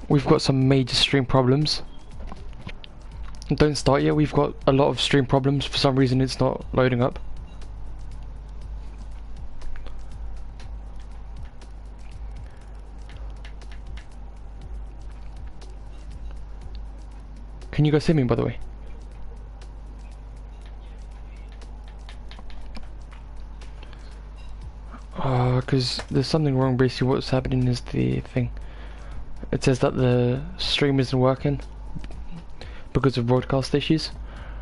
we've got some major stream problems. Don't start yet, we've got a lot of stream problems. For some reason it's not loading up. Can you guys hear me, by the way? Because there's something wrong. Basically what's happening is the thing. It says that the stream isn't working because of broadcast issues.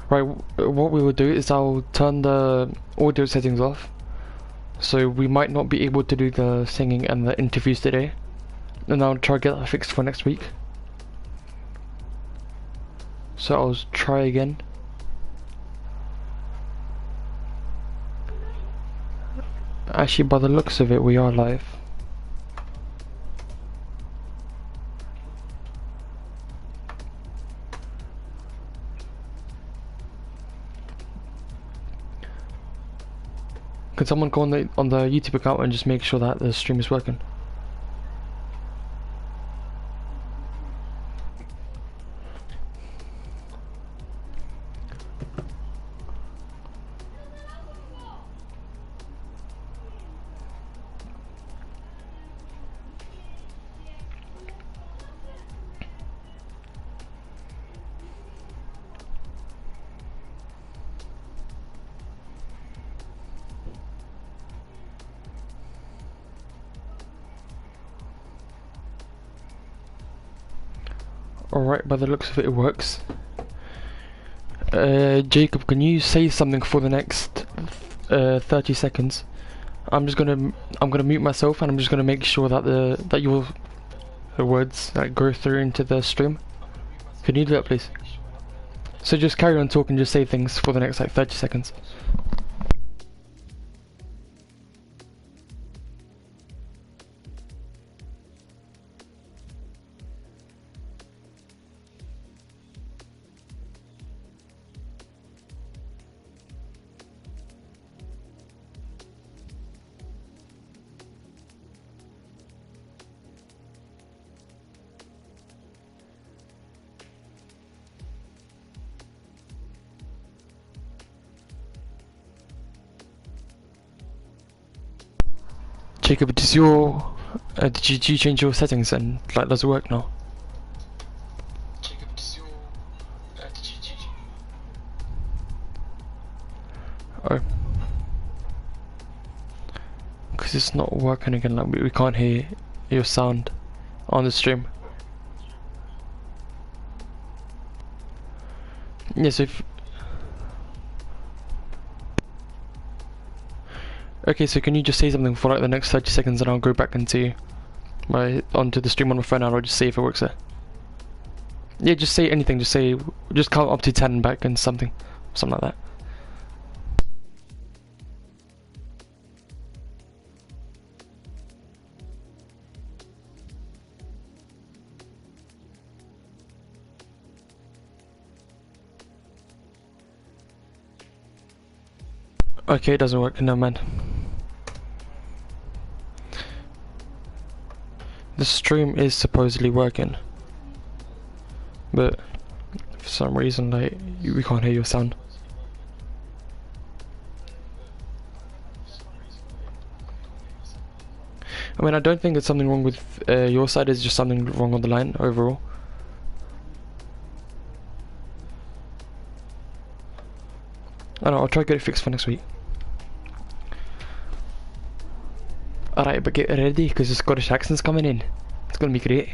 Right, what we will do is I'll turn the audio settings off. So we might not be able to do the singing and the interviews today. And I'll try to get that fixed for next week. So I'll try again. Actually, by the looks of it, we are live. Can someone go on the YouTube account and just make sure that the stream is working? Alright, by the looks of it, it works. Jacob, can you say something for the next 30 seconds? I'm gonna mute myself and I'm just gonna make sure that your words go through into the stream. Can you do that, please? So just carry on talking, just say things for the next 30 seconds. Jacob, did you change your settings and does it work now? Oh, because it's not working again. We can't hear your sound on the stream. Yes, okay, so can you just say something for the next 30 seconds and I'll go back onto the stream on my phone and I'll just see if it works there. Yeah, just say anything, just count up to 10 back and something like that. Okay, it doesn't work, no man. The stream is supposedly working, but for some reason we can't hear your sound. I mean, I don't think it's something wrong with your side, it's just something wrong on the line overall. I don't know, I'll try to get it fixed for next week. Alright, but get ready because the Scottish accent's coming in. It's gonna be great.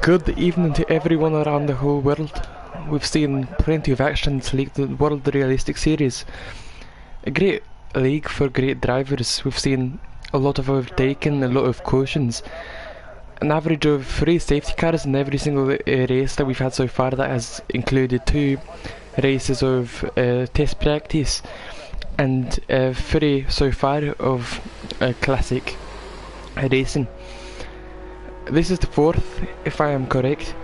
Good evening to everyone around the whole world. We've seen plenty of action to league the World Realistic Series. A great league for great drivers. We've seen a lot of overtaking, a lot of cautions. An average of 3 safety cars in every single race that we've had so far. That has included 2 races of test practice and 3 so far of classic racing. This is the 4th, if I am correct,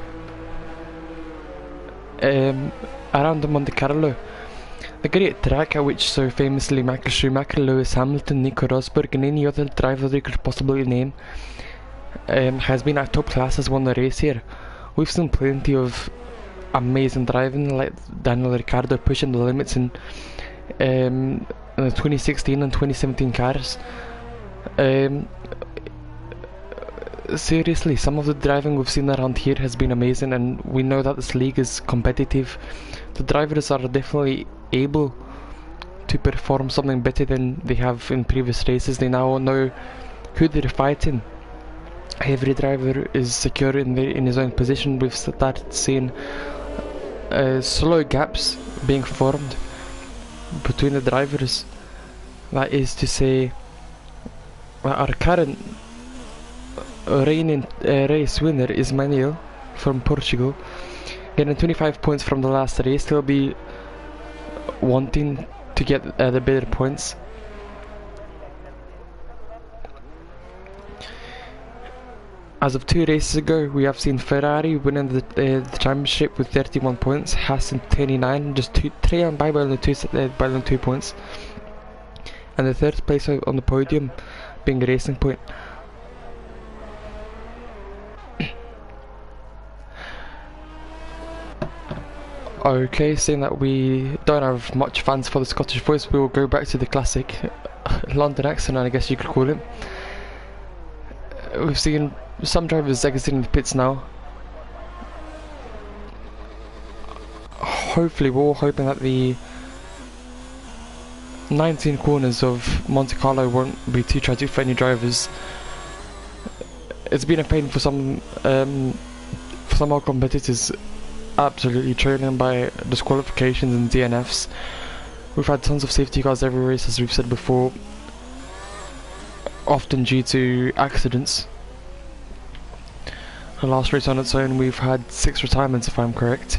around Monte Carlo. The great track at which so famously Michael Schumacher, Lewis Hamilton, Nico Rosberg and any other driver they could possibly name has been at top class, has won the race here. We've seen plenty of amazing driving, like Daniel Ricciardo pushing the limits in the 2016 and 2017 cars. Seriously, some of the driving we've seen around here has been amazing, and we know that this league is competitive. The drivers are definitely able to perform something better than they have in previous races. They now know who they're fighting. Every driver is secure in his own position. We've started seeing slow gaps being formed between the drivers. That is to say, our current reigning race winner is Manuel from Portugal, getting 25 points from the last race. He'll be wanting to get the better points. As of 2 races ago, we have seen Ferrari winning the championship with 31 points, Haas in 29, just trailing by only 2 points, and the 3rd place on the podium being Racing Point. Okay, seeing that we don't have much fans for the Scottish voice, we will go back to the classic London accent, I guess you could call it. We've seen some drivers exiting the pits now. Hopefully, we're all hoping that the 19 corners of Monte Carlo won't be too tragic for any drivers. It's been a pain for some of our competitors, absolutely trailing by disqualifications and DNFs. We've had tons of safety cars every race, as we've said before, often due to accidents. The last race on its own, we've had 6 retirements, if I'm correct.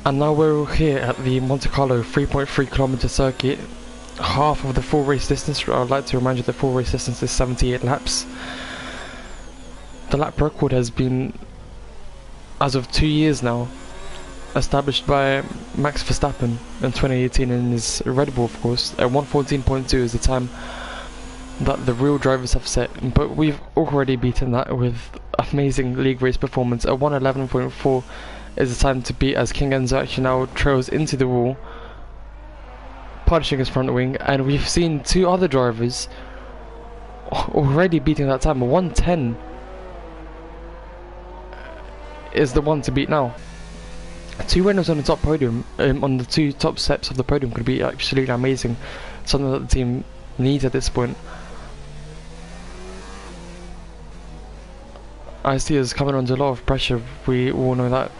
And now we're here at the Monte Carlo 3.3 kilometer circuit, half of the full race distance. I'd like to remind you that the full race distance is 78 laps. The lap record has been, as of 2 years now, established by Max Verstappen in 2018 in his Red Bull, of course. At 1:14.2 is the time that the real drivers have set, but we've already beaten that with amazing league race performance. At 1:11.4 is the time to beat, as King Enzo actually now trails into the wall, punishing his front wing, and we've seen 2 other drivers already beating that time. 1:10 is the one to beat now. 2 winners on the top podium, on the 2 top steps of the podium, could be absolutely amazing. Something that the team needs at this point. I see us coming under a lot of pressure. We all know that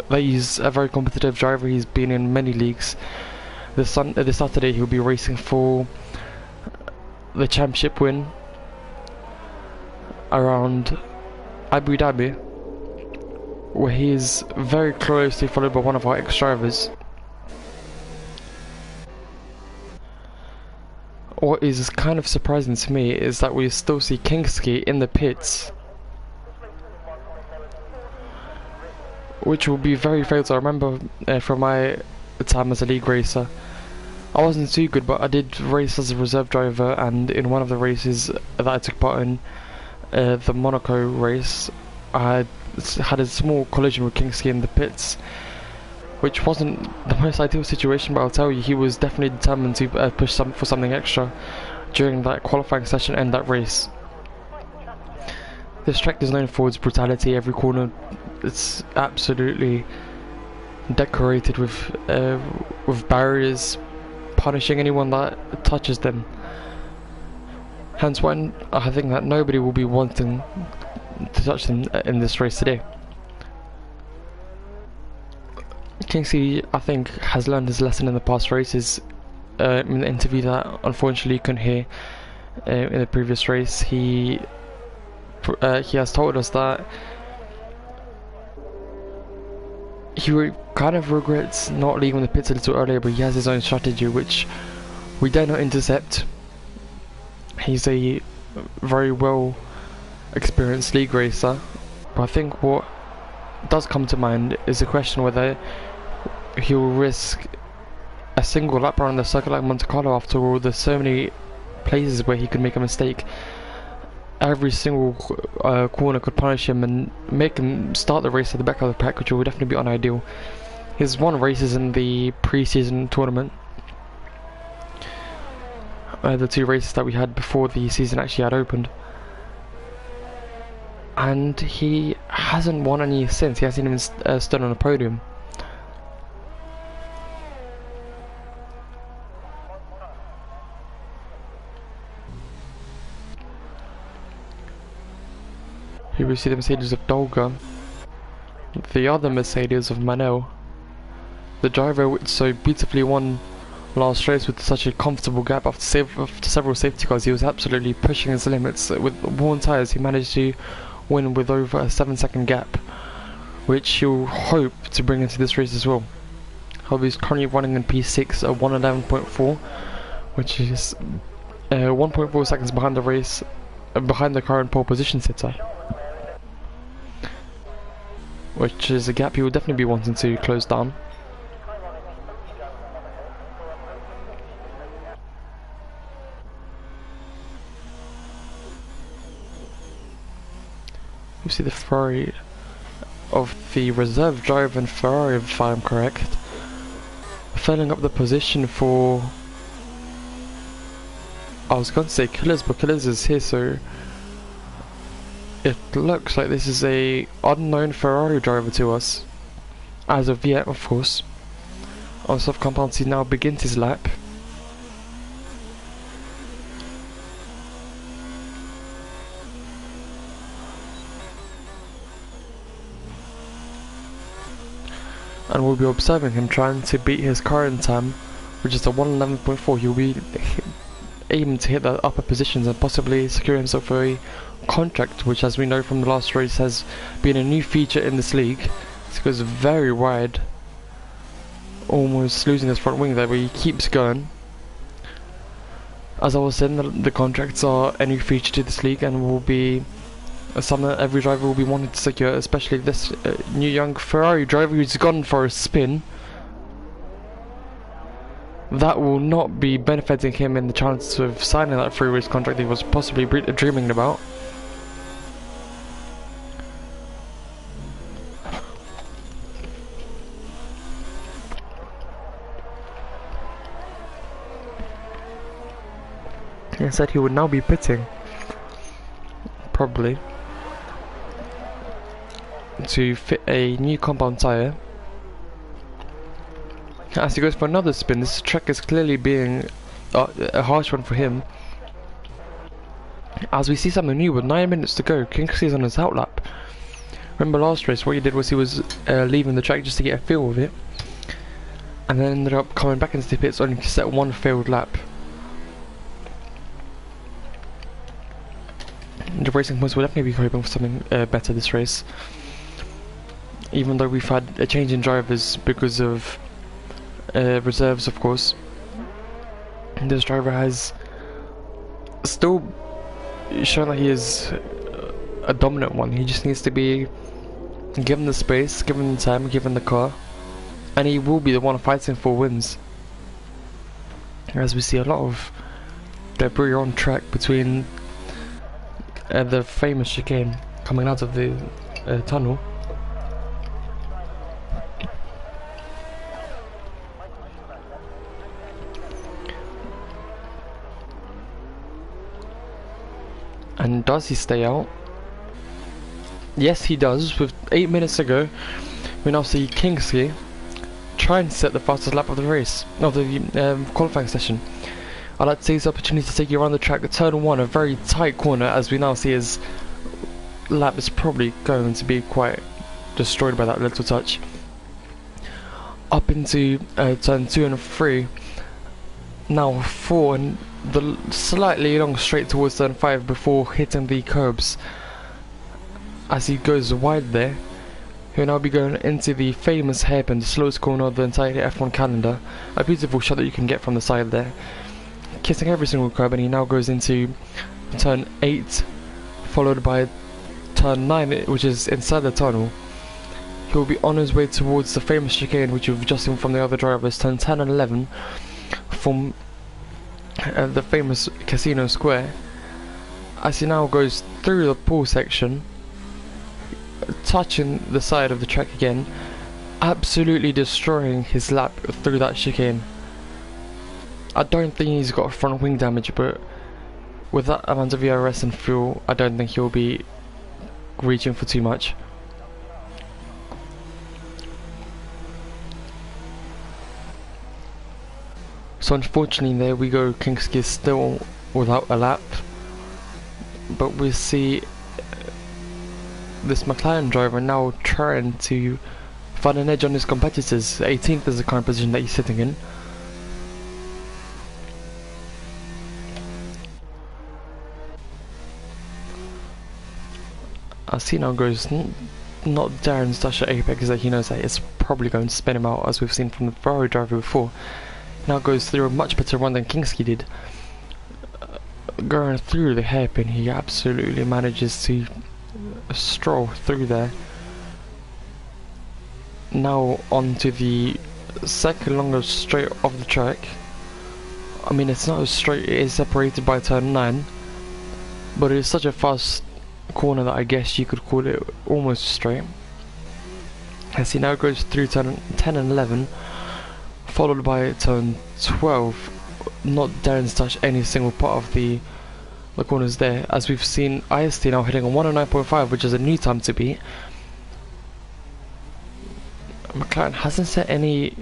he's a very competitive driver. He's been in many leagues. This Saturday he'll be racing for the championship win around Abu Dhabi, where he is very closely followed by one of our ex-drivers. What is kind of surprising to me is that we still see Kingsley in the pits, which will be very fatal. I remember from my time as a league racer, I wasn't too good, but I did race as a reserve driver, and in one of the races that I took part in, the Monaco race, I had a small collision with Kingsley in the pits, which wasn't the most ideal situation, but I'll tell you, he was definitely determined to push for something extra during that qualifying session and that race. This track is known for its brutality. Every corner, it's absolutely decorated with barriers, punishing anyone that touches them. Hence why I think that nobody will be wanting to touch them in this race today. Kingsley, I think, has learned his lesson in the past races. In the interview that unfortunately you couldn't hear in the previous race, he has told us that he kind of regrets not leaving the pits a little earlier, but he has his own strategy which we dare not intercept. He's a very well experienced league racer, but I think what does come to mind is the question whether he will risk a single lap around the circuit like Monte Carlo. After all, there's so many places where he could make a mistake. Every single corner could punish him and make him start the race at the back of the pack, which would definitely be unideal. He's won races in the pre-season tournament, the 2 races that we had before the season actually had opened, and he hasn't won any since. He hasn't even stood on a podium. Here we see the Mercedes of Dolga, the other Mercedes of Manel, the driver which so beautifully won last race with such a comfortable gap after several safety cars. He was absolutely pushing his limits. With worn tyres, he managed to win with over a 7-second gap, which he'll hope to bring into this race as well. However, he's currently running in P6 at 1:11.4, which is 1.4 seconds behind the race, behind the current pole position sitter, which is a gap he will definitely be wanting to close down. You see the Ferrari of the reserve driver in Ferrari, if I'm correct, filling up the position for, I was going to say Killers, but Killers is here, so it looks like this is a unknown Ferrari driver to us, as of yet, of course. On soft compounds, he now begins his lap. And we'll be observing him trying to beat his current time, which is a 1:11.4. He'll be aiming to hit the upper positions and possibly secure himself a contract, which, as we know from the last race, has been a new feature in this league. It goes very wide, almost losing his front wing there, but he keeps going. As I was saying, the contracts are a new feature to this league and will be something that every driver will be wanting to secure, especially this new young Ferrari driver who's gone for a spin. That will not be benefiting him in the chance of signing that free race contract he was possibly dreaming about. He said he would now be pitting, probably, to fit a new compound tyre. As he goes for another spin, this track is clearly being a harsh one for him. As we see something new with 9 minutes to go, Kingsley's on his outlap. Remember last race, what he did was he was leaving the track just to get a feel of it, and then ended up coming back into the pits only to set one failed lap. The racing points will definitely be hoping for something better this race, even though we've had a change in drivers because of reserves, of course. This driver has still shown that he is a dominant one. He just needs to be given the space, given the time, given the car, and he will be the one fighting for wins. As we see a lot of debris on track between the famous chicane coming out of the tunnel. And does he stay out? Yes, he does. With 8 minutes to go, we now see Kingsley trying to set the fastest lap of the race, of the qualifying session. I'd like to take this opportunity to take you around the track. Turn 1, a very tight corner, as we now see his lap is probably going to be quite destroyed by that little touch. Up into turn 2 and 3. Now 4 and the slightly long straight towards turn 5 before hitting the curbs. As he goes wide there, he'll now be going into the famous hairpin, the slowest corner of the entire F1 calendar. A beautiful shot that you can get from the side there, kissing every single curb, and he now goes into turn 8, followed by turn 9, which is inside the tunnel. He'll be on his way towards the famous chicane, which you've just seen from the other drivers, turn 10 and 11, from the famous Casino Square. As he now goes through the pool section, touching the side of the track again, absolutely destroying his lap through that chicane. I don't think he's got front wing damage, but with that amount of ERS and fuel, I don't think he'll be reaching for too much. So unfortunately there we go, Kingsky is still without a lap, but we see this McLaren driver now trying to find an edge on his competitors. 18th is the current position that he's sitting in. As he now goes not Darren's dash at apex, that he knows that it's probably going to spin him out, as we've seen from the Ferrari driver before. Now goes through a much better run than Kingsky did. Going through the hairpin, he absolutely manages to stroll through there. Now onto the second longest straight of the track. I mean, it's not as straight, it is separated by turn 9, but it's such a fast corner that I guess you could call it almost straight. As he now goes through turn 10 and 11, followed by turn 12, not daring to touch any single part of the corners there, as we've seen IST now hitting a 109.5, which is a new time to beat. McLaren hasn't set any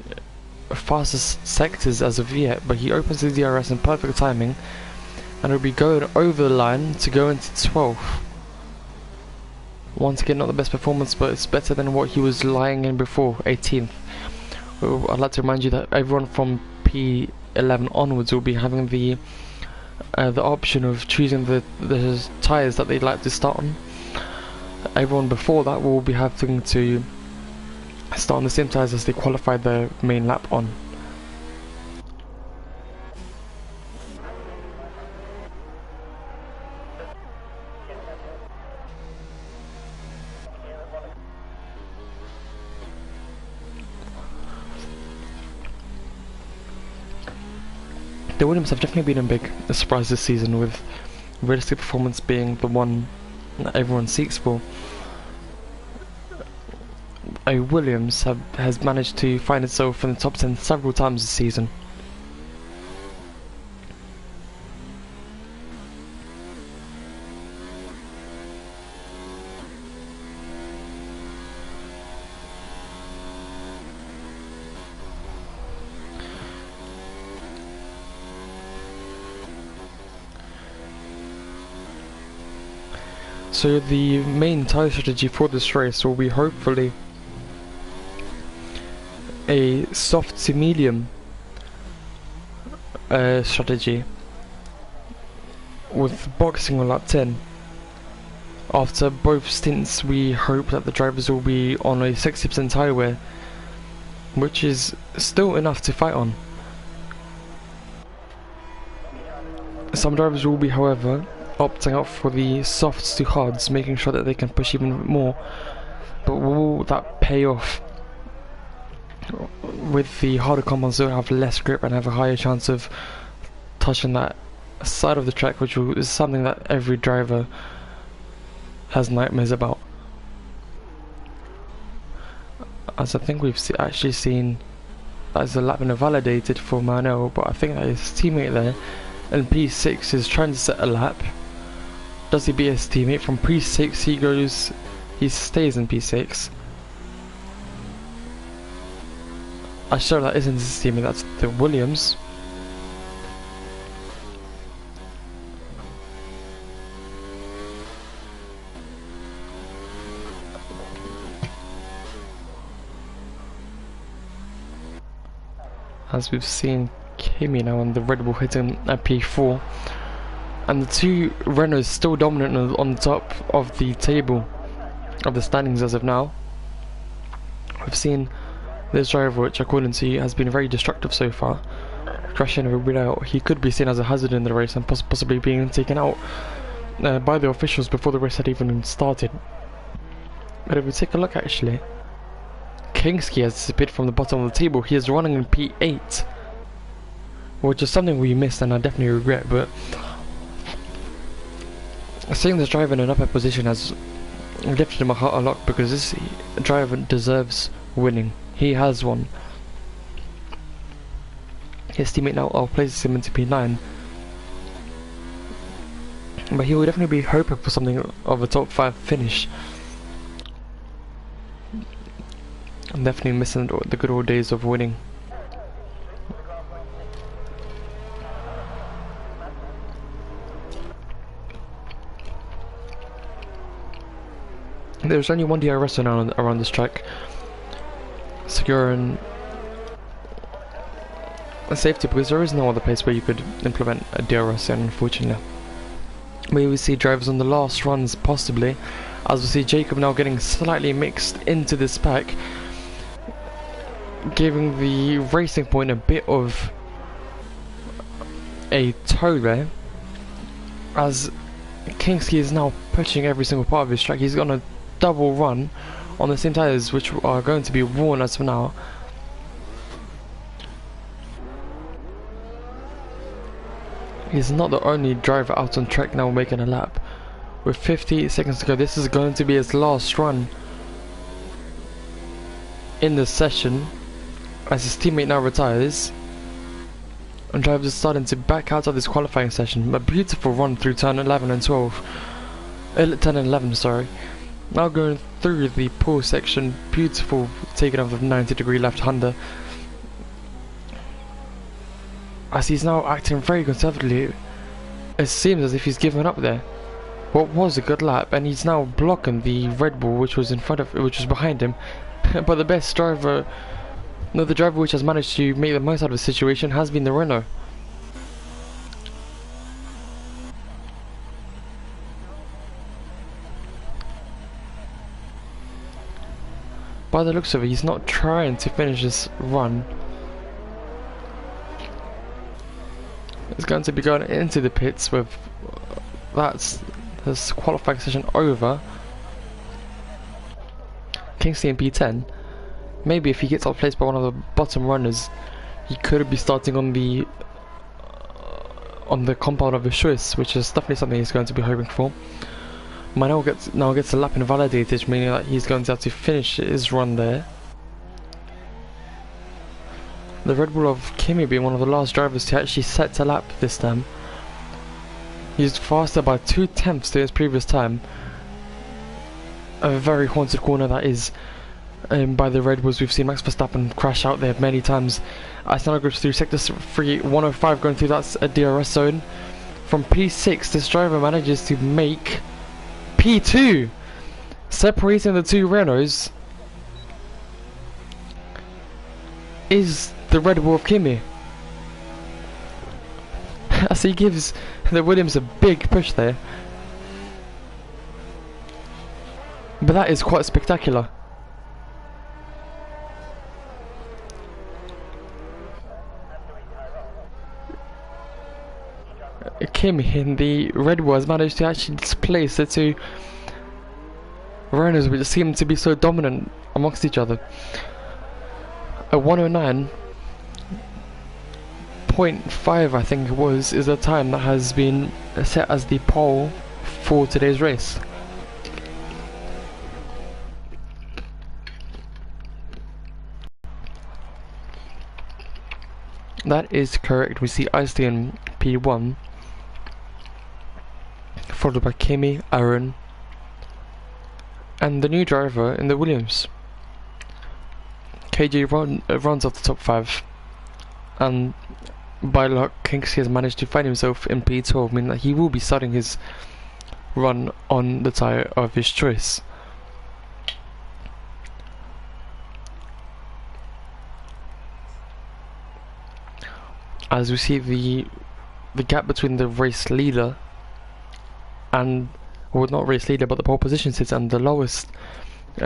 fastest sectors as of yet, but he opens his DRS in perfect timing, and will be going over the line to go into 12th. Once again, not the best performance, but it's better than what he was lying in before, 18th. I'd like to remind you that everyone from P11 onwards will be having the option of choosing the tyres that they'd like to start on. Everyone before that will be having to start on the same tyres as they qualified their main lap on. The Williams have definitely been a big surprise this season, with realistic performance being the one that everyone seeks for. A Williams has managed to find itself in the top 10 several times this season. So the main tyre strategy for this race will be hopefully a soft to medium strategy, with boxing on lap 10. After both stints, we hope that the drivers will be on a 60% tyre wear, which is still enough to fight on. Some drivers will be, however, opting out for the softs to hards, making sure that they can push even more. But will that pay off? With the harder compounds, they'll have less grip and have a higher chance of touching that side of the track, which is something that every driver has nightmares about. As I think we've actually seen as the lap been validated for Manuel, but I think that his teammate there in P6 is trying to set a lap. Does he beat his teammate? From P6 he stays in P6. I'm sure that isn't his teammate, that's the Williams. as we've seen Kimi now on the Red Bull hitting a P4, and the two Renaults still dominant on the top of the table of the standings as of now. We've seen this driver, which according to you has been very destructive so far, crashing everybody out. He could be seen as a hazard in the race and possibly being taken out by the officials before the race had even started. But if we take a look, actually, Kingsley has disappeared from the bottom of the table. He is running in P8, which is something we missed and I definitely regret, but seeing this driver in an upper position has lifted my heart a lot, because this driver deserves winning. He has won. His teammate now outplaces him into P9, but he will definitely be hoping for something of a top 5 finish. I'm definitely missing the good old days of winning. There's only one DRS now around this track, securing a safety, because there is no other place where you could implement a DRS in, unfortunately. We will see drivers on the last runs possibly, as we see Jacob now getting slightly mixed into this pack, giving the Racing Point a bit of a tow there, as Kingsley is now pushing every single part of his track. He's got a double run on the same tyres, which are going to be worn as of now. He's not the only driver out on track now making a lap. With 58 seconds to go, this is going to be his last run in the session, as his teammate now retires and drivers are starting to back out of this qualifying session. A beautiful run through turn 11 and 12, 10 and 11, sorry. Now going through the pole section, beautiful taking off of 90-degree left-hander, as he's now acting very conservatively. It seems as if he's given up there. What was a good lap, and he's now blocking the Red Bull which was behind him. But the best driver, no, the driver which has managed to make the most out of the situation has been the Renault. By the looks of it, he's not trying to finish this run. He's going to be going into the pits with this qualifying session over. Kingsley in P10. Maybe if he gets outplaced by one of the bottom runners, he could be starting on the compound of his choice, which is definitely something he's going to be hoping for. Now gets a lap invalidated, meaning that he's going to have to finish his run there. The Red Bull of Kimi being one of the last drivers to actually set a lap this time. He's faster by 0.2 to his previous time. A very haunted corner that is by the Red Bulls. We've seen Max Verstappen crash out there many times. As now goes through sector 3, 105, going through that DRS zone. From P6, this driver manages to make P2, separating the two Renaults is the Red Bull of Kimi, as he gives the Williams a big push there. But that is quite spectacular. Kimi in the Red Bull has managed to actually displace the two Renaults, which seem to be so dominant amongst each other. A 109.5, I think it was, is the time that has been set as the pole for today's race. That is correct. We see Isley in P1, followed by Kimi, Aaron, and the new driver in the Williams. KJ runs off the top 5, and by luck Kingsley has managed to find himself in P12, meaning that he will be starting his run on the tyre of his choice. as we see the gap between the race leader and, well, not race leader, but the pole position sitter and the lowest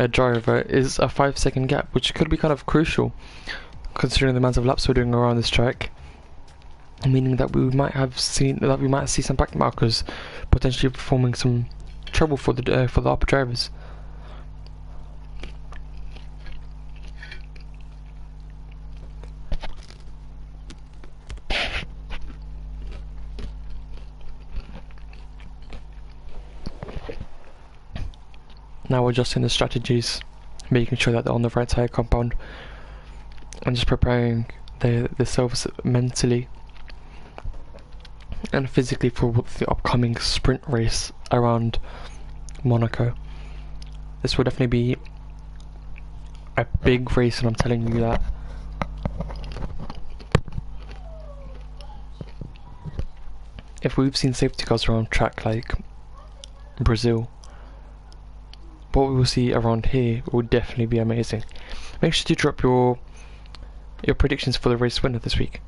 driver is a 5-second gap, which could be kind of crucial considering the amount of laps we're doing around this track, meaning that we might see some back markers potentially performing some trouble for the upper drivers. Now adjusting the strategies, making sure that they're on the right tyre compound, and just preparing themselves mentally and physically for the upcoming sprint race around Monaco. This will definitely be a big race, and I'm telling you that. If we've seen safety cars around track like Brazil, what we will see around here will definitely be amazing. Make sure to drop your predictions for the race winner this week.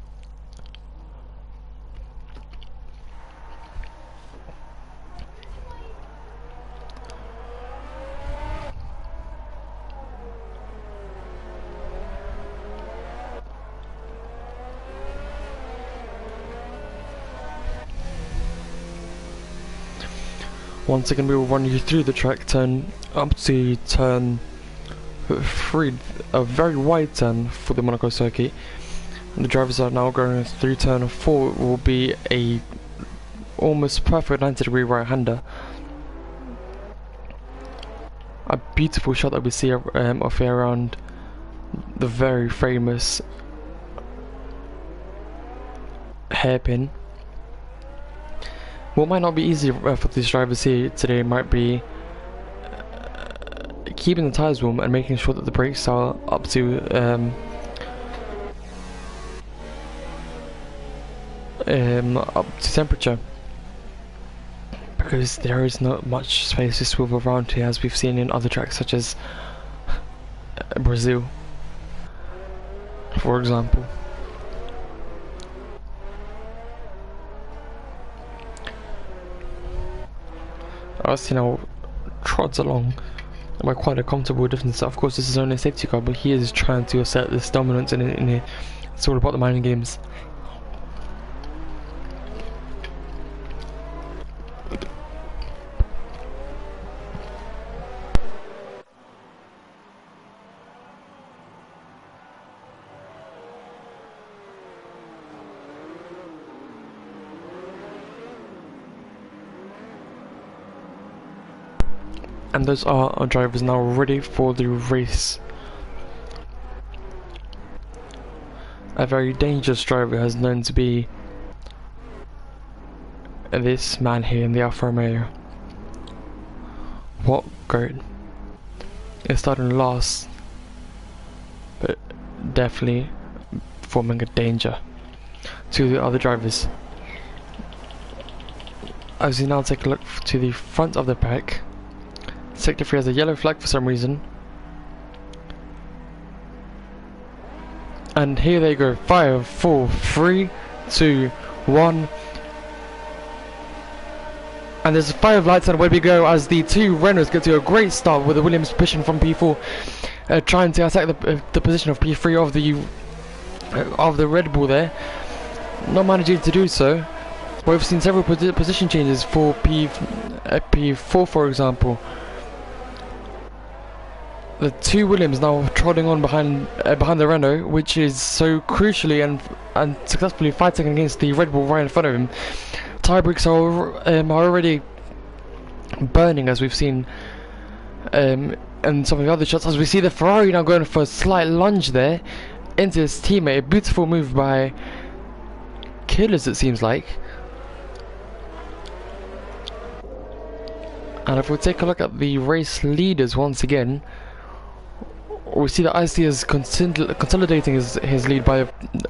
Once again, we will run you through the track, turn up to turn 3, a very wide turn for the Monaco circuit. And the drivers are now going through turn 4. Will be a almost perfect 90-degree right-hander. A beautiful shot that we see of here around the very famous hairpin. What might not be easy for these drivers here today might be keeping the tyres warm and making sure that the brakes are up to temperature, because there is not much space to swivel around here, as we've seen in other tracks such as Brazil, for example. As you know, trots along by quite a comfortable distance. Of course, this is only a safety car, but he is trying to assert this dominance in here. It's all about the mind games. And those are our drivers now ready for the race. A very dangerous driver has known to be this man here in the R4 Monaco. What goat. It's starting last, but definitely forming a danger to the other drivers. As we now take a look to the front of the pack, Sector 3 has a yellow flag for some reason. And here they go. 5, 4, 3, 2, 1. And there's 5 lights, and away we go as the 2 Renaults get to a great start with the Williams pushing from P4, trying to attack the position of P3 of the Red Bull there. Not managing to do so. We've seen several position changes for P4, for example. The 2 Williams now trotting on behind the Renault, which is so crucially and successfully fighting against the Red Bull right in front of him. Tyre brakes are already burning, as we've seen in some of the other shots. As we see the Ferrari now going for a slight lunge there into his teammate. A beautiful move by Killers, it seems like. And if we take a look at the race leaders once again, we see that IC is consolidating his lead by a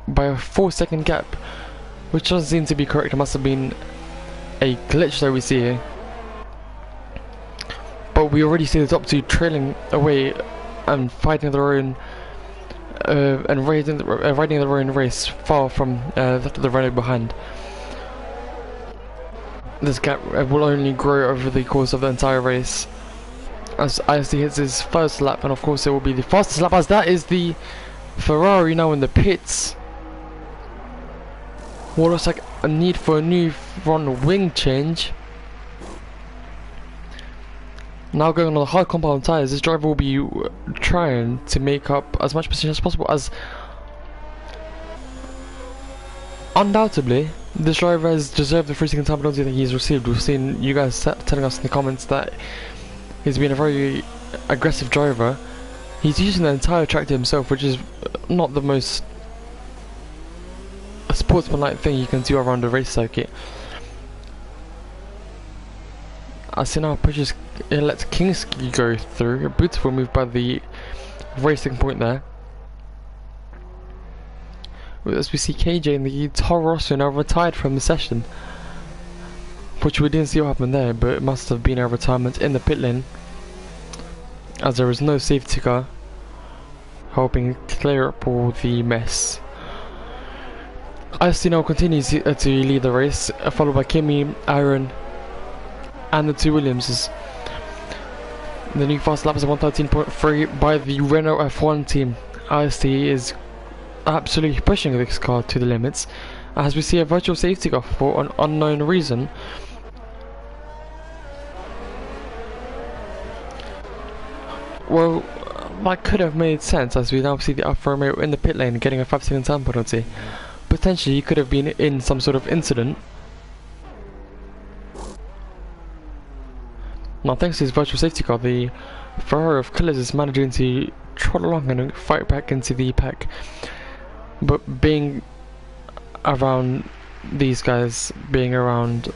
4-second gap, which doesn't seem to be correct. It must have been a glitch that we see here. But we already see the top 2 trailing away and fighting their own and riding the Renault race far from the Renault behind. This gap will only grow over the course of the entire race as ISD hits his first lap, and of course it will be the fastest lap, as that is the Ferrari now in the pits. What looks like a need for a new front wing change. Now going on the hard compound tyres, this driver will be trying to make up as much position as possible, as undoubtedly this driver has deserved the free second time penalty that he's received. We've seen you guys telling us in the comments that he's been a very aggressive driver. He's using the entire track to himself, which is not the most sportsmanlike thing you can do around a race circuit. I see now pushes, it lets Kingsley go through. A beautiful move by the racing point there. As we see KJ and the Toro Rosso now retired from the session, which we didn't see what happened there, but it must have been a retirement in the pit lane, as there is no safety car helping clear up all the mess. IST now continues to lead the race, followed by Kimi, Aaron and the two Williamses. The new fast lap is 1:13.3 by the Renault F1 team. IST is absolutely pushing this car to the limits, as we see a virtual safety car for an unknown reason. Well, that could have made sense, as we now see the Alfa Romeo in the pit lane getting a 5-second time penalty. Potentially he could have been in some sort of incident. Now thanks to his virtual safety car, the Ferrari of Killers is managing to trot along and fight back into the pack. But being around these guys, being around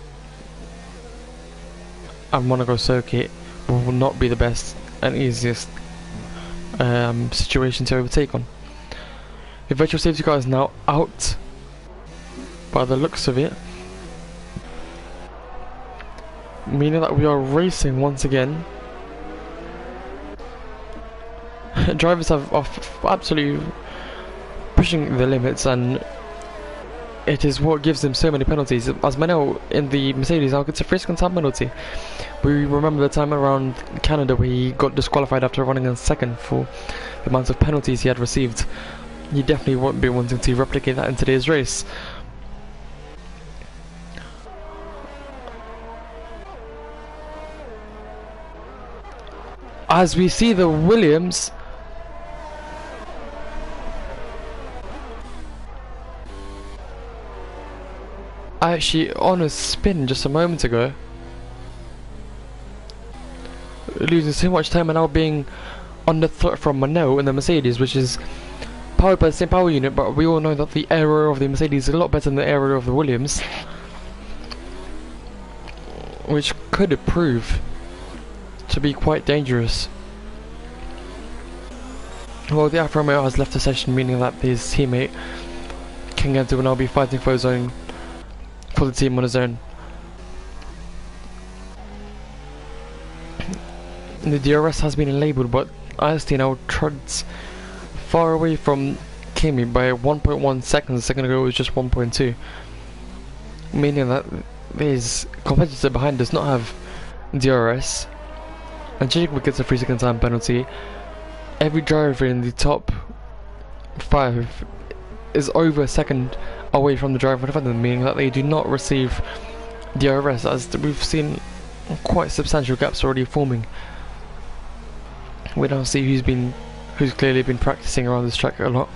a Monaco circuit will not be the best and easiest situation to overtake on. The virtual safety car is now out by the looks of it, meaning that we are racing once again. Drivers are absolutely pushing the limits, and it is what gives them so many penalties. As Manel in the Mercedes now gets a free second time penalty. We remember the time around Canada where he got disqualified after running in second for the amount of penalties he had received. He definitely won't be wanting to replicate that in today's race. As we see the Williams actually on a spin just a moment ago, losing so much time and now being on the threat from Manel in the Mercedes, which is powered by the same power unit, but we all know that the aero of the Mercedes is a lot better than the aero of the Williams, which could prove to be quite dangerous. Well, the Alfa Romeo has left the session, meaning that his teammate King Enter will now be fighting for his own, for the team on his own. The DRS has been labelled, but IST now trots far away from Kimi by 1.1 seconds. A second ago it was just 1.2, meaning that his competitor behind does not have DRS, and Jacob gets a 3 second time penalty. Every driver in the top 5 is over a second away from the driver in front of them, meaning that they do not receive DRS, as we've seen quite substantial gaps already forming. We now see who's clearly been practicing around this track a lot.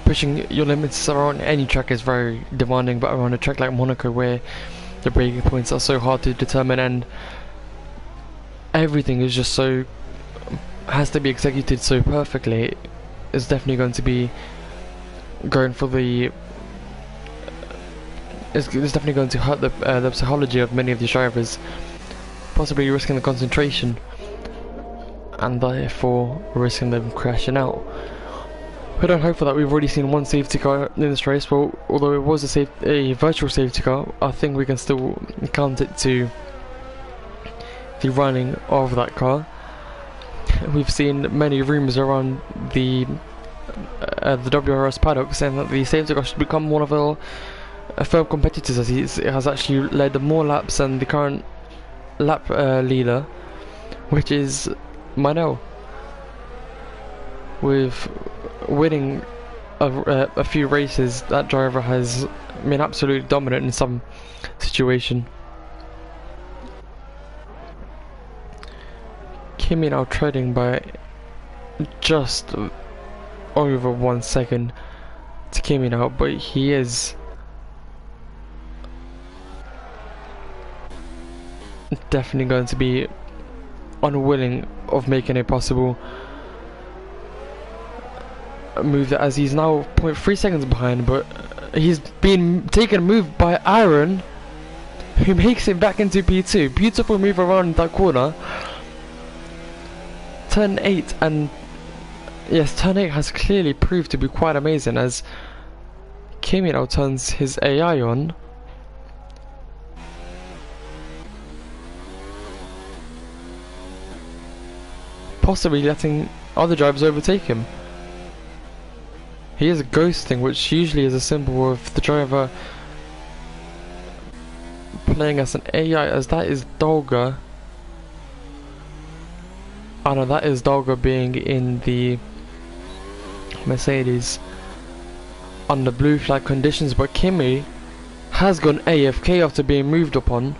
Pushing your limits around any track is very demanding, but around a track like Monaco, where the braking points are so hard to determine and everything is just so has to be executed so perfectly, is definitely going to be going for the. It's definitely going to hurt the psychology of many of these drivers, possibly risking the concentration, and therefore risking them crashing out. We don't hope for that. We've already seen one safety car in this race. Well, although it was a virtual safety car, I think we can still count it to the running of that car. we've seen many rumours around the WRS paddock saying that the safety car should become one of our firm competitors, as it has actually led more laps than the current lap leader, which is Manel, with winning a few races. That driver has been absolutely dominant in some situation. Kimi now trading by just over 1 second to Kimi now, but he is definitely going to be unwilling of making a possible move, that as he's now 0.3 seconds behind, but he's been taken a move by Aaron, who makes it back into P2. Beautiful move around that corner. Turn 8, and yes, turn 8 has clearly proved to be quite amazing, as Kimi now turns his AI on. Possibly letting other drivers overtake him. He is ghosting, which usually is a symbol of the driver playing as an AI, as that is Dolga. Oh no, that is Dolga being in the Mercedes under blue flag conditions, but Kimi has gone AFK after being moved upon.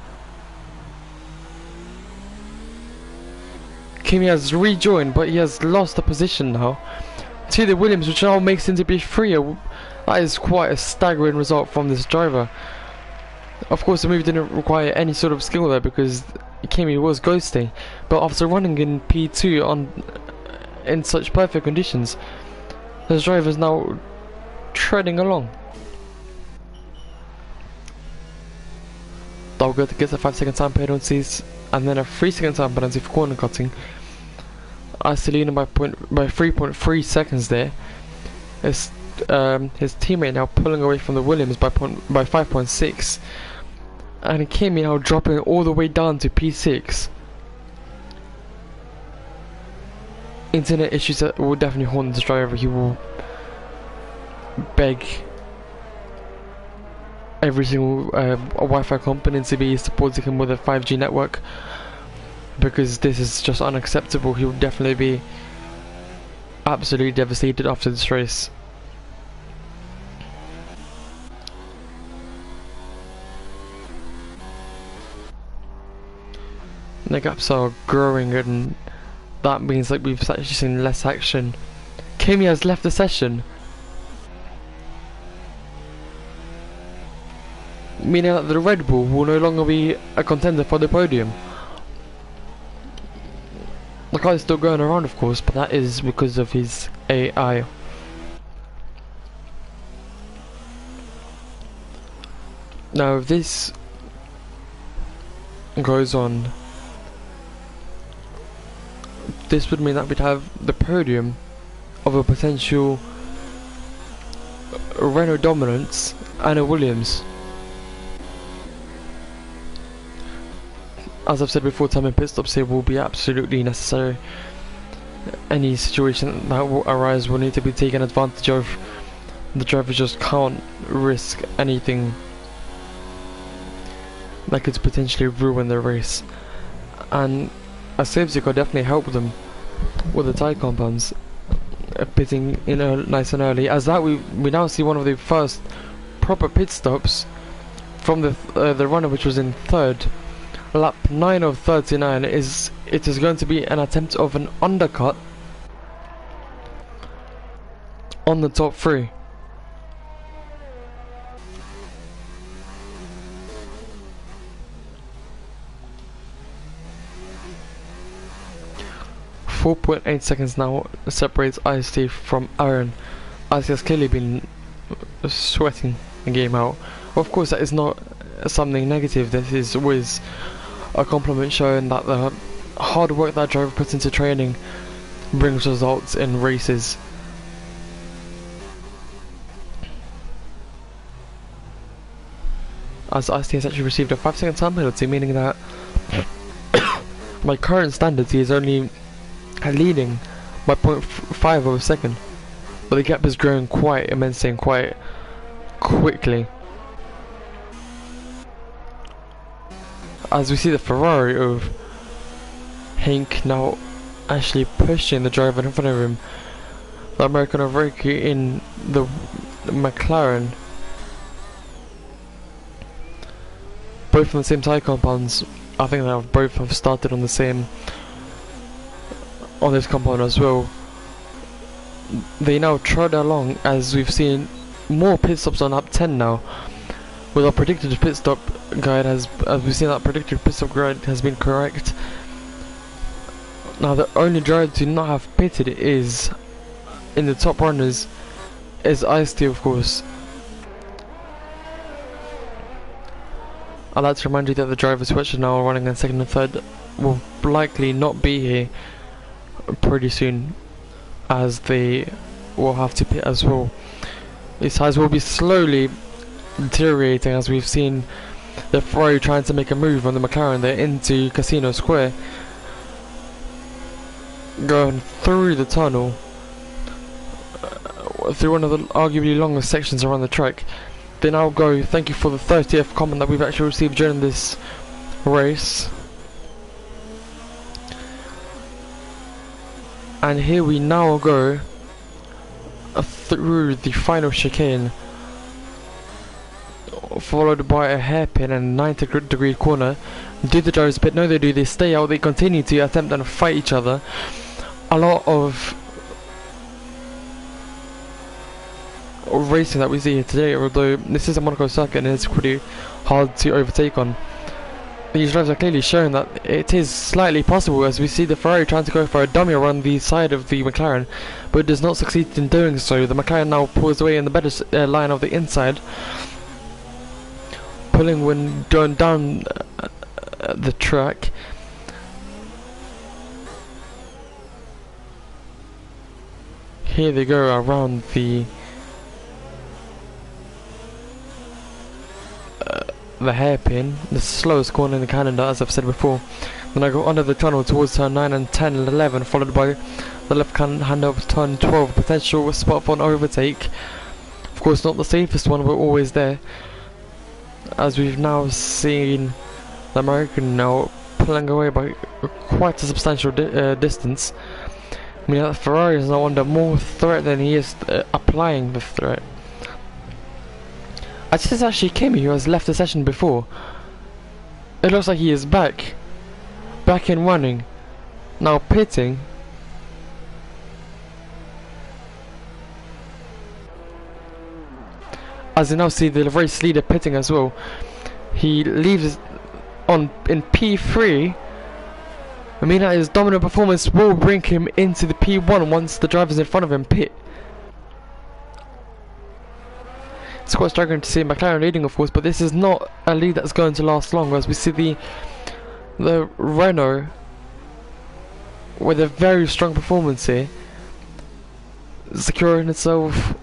Kimi has rejoined, but he has lost the position now to the Williams, which now makes him to be freer. That is quite a staggering result from this driver. Of course, the move didn't require any sort of skill there, because Kimi was ghosting, but after running in P2 in such perfect conditions, this driver is now treading along. Dolga gets a 5-second time penalties and then a 3-second time penalty for corner cutting. Isolina by 3.3 seconds there. His teammate now pulling away from the Williams by 5.6, and Kimi now dropping all the way down to P6. Internet issues that will definitely haunt this driver. He will beg every single Wi-Fi company to be supporting him with a 5G network, because this is just unacceptable. He will definitely be absolutely devastated after this race. The gaps are growing, and that means that we've actually seen less action. Kimi has left the session, meaning that the Red Bull will no longer be a contender for the podium. The car is still going around, of course, but that is because of his AI. Now, if this goes on, this would mean that we'd have the podium of a potential Renault dominance and a Williams. As I've said before, timing pit stops here will be absolutely necessary. Any situation that will arise will need to be taken advantage of. The driver just can't risk anything that could potentially ruin the race, and a safety car definitely help them with the tyre compounds pitting in nice and early. As that we now see one of the first proper pit stops from the runner, which was in third. Lap 9 of 39 it is going to be an attempt of an undercut on the top three. .8 seconds now separates IST from Aaron. IST has clearly been sweating the game out. Of course, that is not something negative. This is always a compliment, showing that the hard work that driver puts into training brings results in races. As IST has actually received a 5-second time penalty, meaning that by current standards he is only leading by 0.5 of a second, but the gap is growing quite immensely and quite quickly. As we see the Ferrari of Hank now actually pushing the driver in front of him, the American of Reiki in the McLaren, both from the same tyre compounds. I think they both have started on the same, on this compound as well. They now trot along, as we've seen more pit stops on lap 10 now, with our predicted pit stop guide as we've seen that predicted pit stop guide has been correct. Now the only driver to not have pitted is, in the top runners, is Ice-T, of course. I'd like to remind you that the drivers which are now running in second and third will likely not be here pretty soon, as they will have to pit as well. These tyres will be slowly deteriorating, as we've seen the Ferrari trying to make a move on the McLaren there into Casino Square, going through the tunnel, through one of the arguably longest sections around the track. They now go, thank you for the 30th comment that we've actually received during this race. And here we now go through the final chicane, followed by a hairpin and 90-degree corner. Do the drivers pit? No, they do. They stay out. They continue to attempt and fight each other. A lot of racing that we see here today, although this is a Monaco circuit and it's pretty hard to overtake on. These drivers are clearly showing that it is slightly possible, as we see the Ferrari trying to go for a dummy around the side of the McLaren, but does not succeed in doing so. The McLaren now pulls away in the better line of the inside, pulling when going down the track. Here they go around the hairpin, the slowest corner in Canada, as I've said before. Then I go under the tunnel towards turn 9 and 10 and 11, followed by the left hand of turn 12, potential spot for an overtake. Of course not the safest one, but always there, as we've now seen the American now pulling away by quite a substantial distance. I mean, that Ferrari is now under more threat than he is applying the threat. I think it's actually Kimi who has left the session before. It looks like he is back in running, now pitting. As you now see the race leader pitting as well. He leaves in P3. I mean, that his dominant performance will bring him into the P1 once the drivers in front of him pit. It's quite staggering to see McLaren leading, of course, but this is not a lead that's going to last long, as we see the Renault with a very strong performance here, securing itself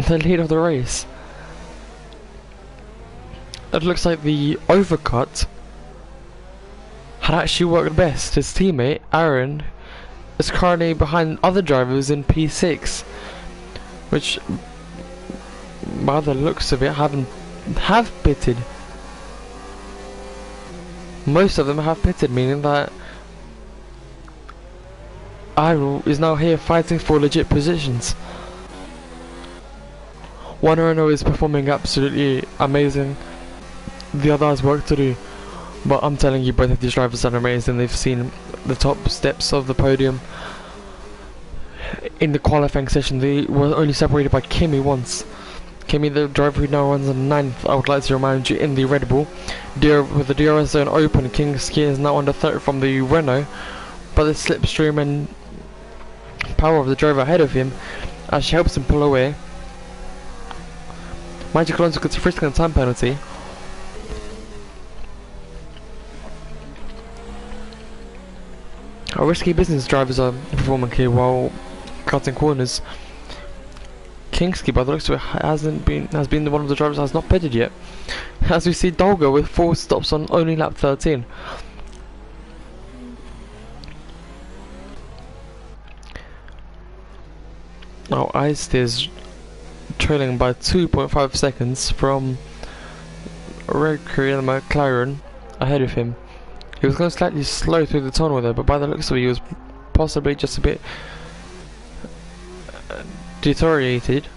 the lead of the race. It looks like the overcut had actually worked best. His teammate Aaron is currently behind other drivers in P6, which, by the looks of it, have pitted. Most of them have pitted, meaning that Aaron is now here fighting for legit positions. One Renault is performing absolutely amazing. The other has work to do, but I'm telling you, both of these drivers are amazing. They've seen the top steps of the podium. In the qualifying session, they were only separated by Kimi once. Kimi, the driver who now runs on 9th, I would like to remind you, in the Red Bull. With the DRS zone open, Kingsley is now under third from the Renault, but the slipstream and power of the driver ahead of him actually helps him pull away. Magic Alonso gets a free second time penalty. Our risky business drivers are performing here while cutting corners. Kingsley, by the looks of it, has been one of the drivers that has not pitted yet. As we see Dolga with 4 stops on only lap 13. Now Ice is trailing by 2.5 seconds from Mercury and McLaren ahead of him. He was going slightly slow through the tunnel there, but by the looks of it he was possibly just a bit deteriorated.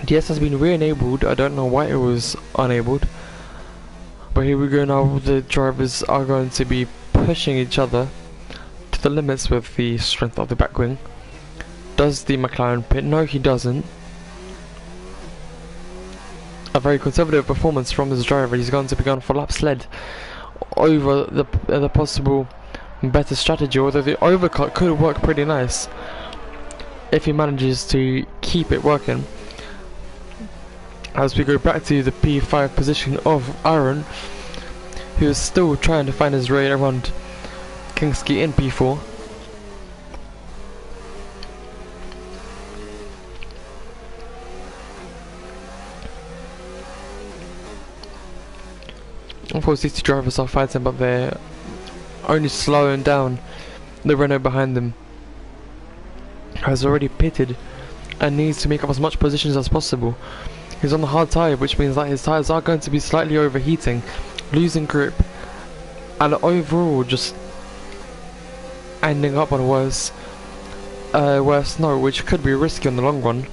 DS has been re-enabled. I don't know why it was enabled, but here we go now. The drivers are going to be pushing each other to the limits with the strength of the back wing. Does the McLaren pit? No, he doesn't. A very conservative performance from this driver. He's going to be going for laps led over the possible better strategy, although the overcut could work pretty nice if he manages to keep it working. As we go back to the P5 position of Aaron, who is still trying to find his way around Kingski in P4. Of course these two drivers are fighting, but they're only slowing down the Renault behind them, has already pitted and needs to make up as much positions as possible. He's on the hard tyre, which means that his tyres are going to be slightly overheating, losing grip, and overall just ending up on a worse note, which could be risky in the long run.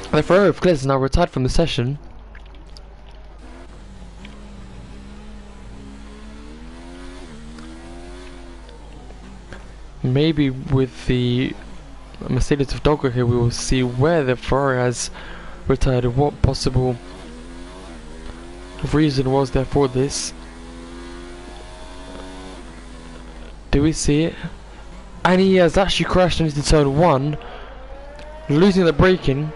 The Ferrari of Gliss is now retired from the session. Maybe with the Mercedes of Dogger here we will see where the Ferrari has retired, what possible reason was there for this. Do we see it? And he has actually crashed into turn 1, losing the braking.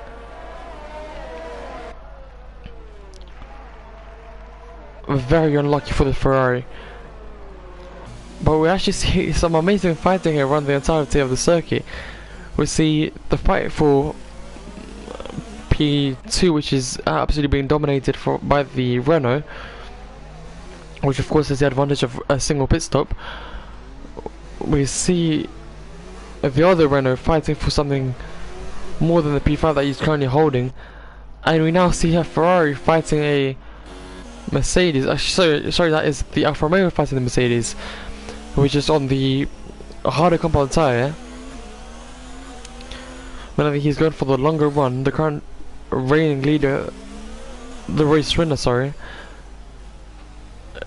Very unlucky for the Ferrari. But we actually see some amazing fighting here around the entirety of the circuit. We see the fight for P2, which is absolutely being dominated by the Renault, which of course has the advantage of a single pit stop. We see the other Renault fighting for something more than the P5 that he's currently holding, and we now see a Ferrari fighting a Mercedes. Actually, sorry, that is the Alfa Romeo fighting the Mercedes, which is on the harder compound tyre. But I think he's going for the longer run. The current reigning leader, the race winner, sorry,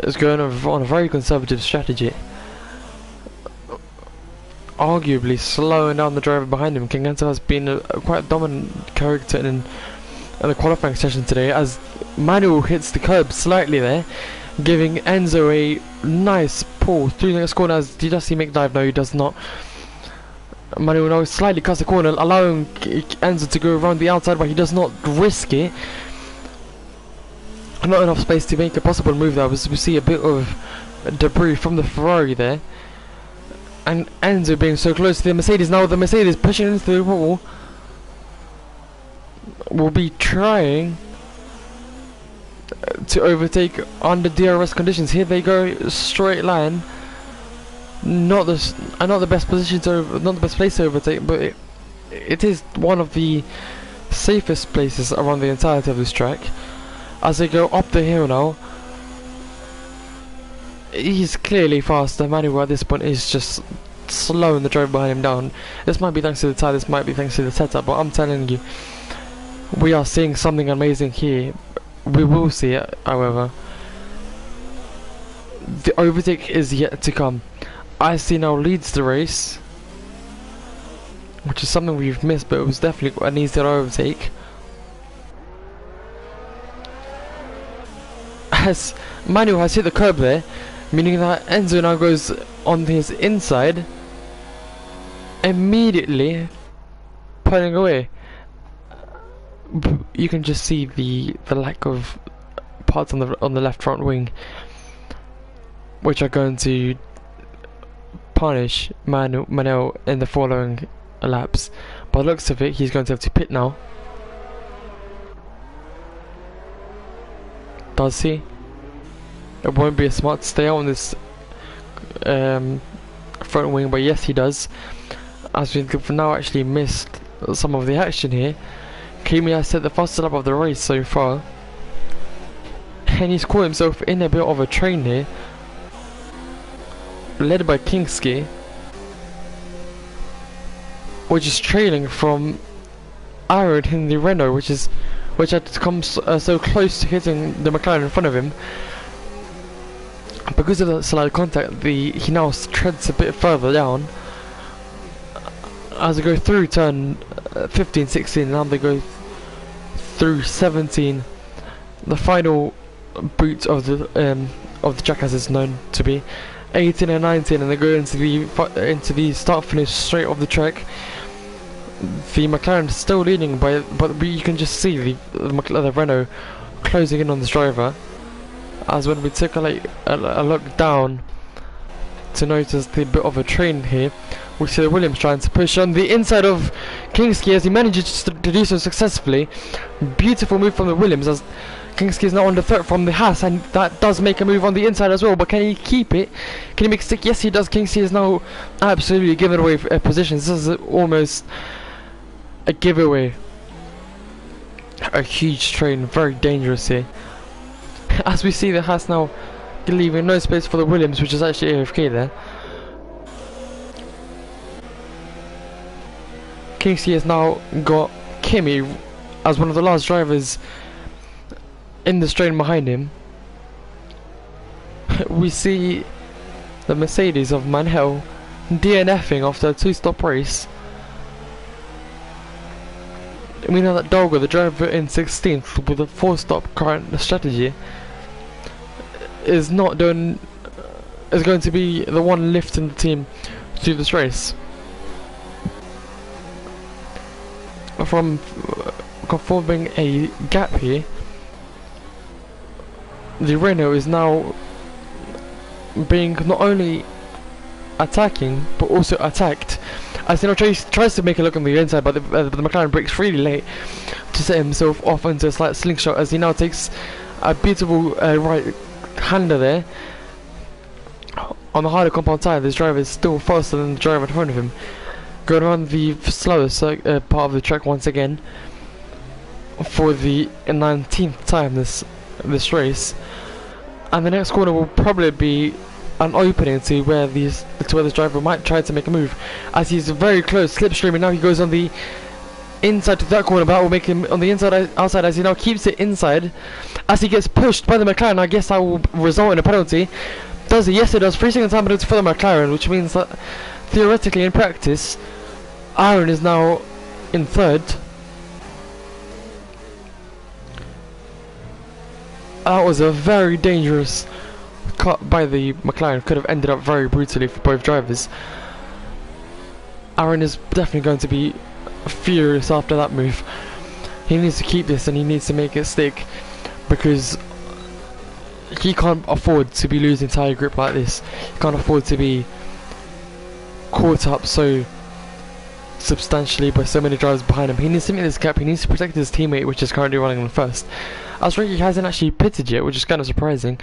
is going on a very conservative strategy, arguably slowing down the driver behind him. King Enzo has been a quite dominant character in the qualifying session today, as Manuel hits the curb slightly there, giving Enzo a nice pull through the next corner. As does he make dive? No, he does not. Manuel now slightly cuts the corner, allowing Enzo to go around the outside, but he does not risk it. Not enough space to make a possible move there. We see a bit of debris from the Ferrari there, and Enzo being so close to the Mercedes. Now the Mercedes pushing into the wall will be trying to overtake under DRS conditions. Here they go, straight line. Not the best position to, not the best place to overtake, but it is one of the safest places around the entirety of this track. As they go up the hill now, he's clearly faster. Manuel at this point is just slowing the driver behind him down. This might be thanks to the tyre, this might be thanks to the setup, but I'm telling you, we are seeing something amazing here. We will see it, however. The overtake is yet to come. IC now leads the race, which is something we've missed, but it was definitely an easier overtake. As Manuel has hit the curb there, meaning that Enzo now goes on his inside, immediately pulling away. You can just see the lack of parts on the left front wing, which are going to punish Manuel in the following laps. By the looks of it, he's going to have to pit now. Does he? It won't be a smart stay on this front wing, but yes he does. As we've now actually missed some of the action here. Kimi has set the fastest lap of the race so far, and he's caught himself in a bit of a train here, led by Kingski, which is trailing from Aaron in the Renault, which had come so close to hitting the McLaren in front of him. Because of that slight contact, he now treads a bit further down. As they go through turn 15, 16, now they go through 17, the final boot of the track as it's known to be, 18 and 19, and they go into the start finish straight of the track. The McLaren is still leading, but you can just see the Renault closing in on this driver. As when we take a look down to notice the bit of a train here, we see the Williams trying to push on the inside of Kingski as he manages to do so successfully. Beautiful move from the Williams as Kingski is now under threat from the Haas, and that does make a move on the inside as well, but can he keep it? Can he make it stick? Yes he does. Kingski is now absolutely giving away positions. This is almost a giveaway. A huge train, very dangerous here. As we see the Haas now leaving no space for the Williams, which is actually AFK there. Kingsley has now got Kimi as one of the last drivers in the train behind him. We see the Mercedes of Manhel DNFing after a 2-stop race. We know that Dolgo, the driver in 16th with a 4-stop current strategy, is going to be the one lifting the team through this race. From forming a gap here, the Renault is now being not only attacking but also attacked, as he now tries to make a look on the inside, but the McLaren brakes really late to set himself off into a slight slingshot, as he now takes a beautiful right hander there. On the harder compound tyre, this driver is still faster than the driver in front of him, going around the slowest part of the track once again for the 19th time this race. And the next corner will probably be an opening to where this driver might try to make a move, as he's very close, slipstreaming. Now he goes on the inside to that corner, but that will make him on the outside, as he now keeps it inside as he gets pushed by the McLaren. I guess that will result in a penalty. Does it? Yes it does. 3 seconds time penalty for the McLaren, which means that theoretically in practice Aaron is now in third. That was a very dangerous cut by the McLaren, could have ended up very brutally for both drivers. Aaron is definitely going to be furious after that move. He needs to keep this and he needs to make it stick, because he can't afford to be losing tyre grip like this. He can't afford to be caught up so substantially by so many drivers behind him. He needs to make this gap. He needs to protect his teammate, which is currently running on first, as Ricky hasn't actually pitted yet, which is kind of surprising.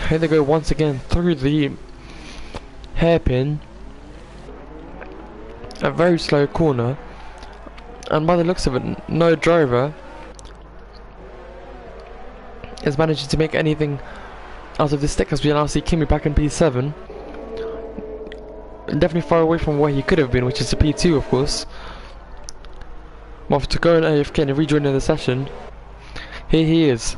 Here they go once again through the hairpin, a very slow corner, and by the looks of it, no driver is managing to make anything out of this stick, as we now see Kimi back in P7, definitely far away from where he could have been, which is a P2 of course. After going AFK and rejoining the session, here he is.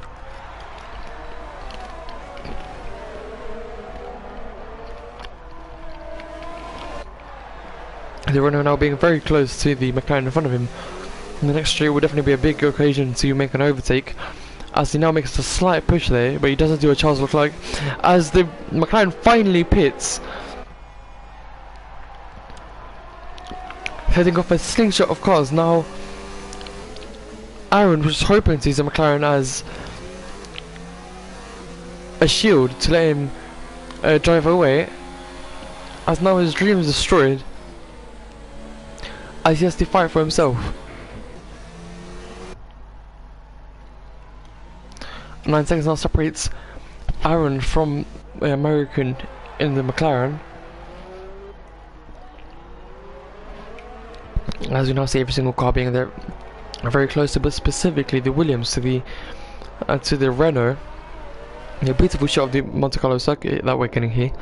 The Renault now being very close to the McLaren in front of him. And the next straight will definitely be a big occasion to make an overtake, as he now makes a slight push there, but he doesn't do a Charles Leclerc, as the McLaren finally pits, heading off a slingshot of cars. Now Aaron was hoping to use the McLaren as a shield to let him drive away, as now his dream is destroyed, as he has to fight for himself. 9 seconds now separates Aaron from the American in the McLaren. As we now see every single car being there very close to, but specifically the Williams to the Renault. A beautiful shot of the Monte Carlo circuit that we're getting here.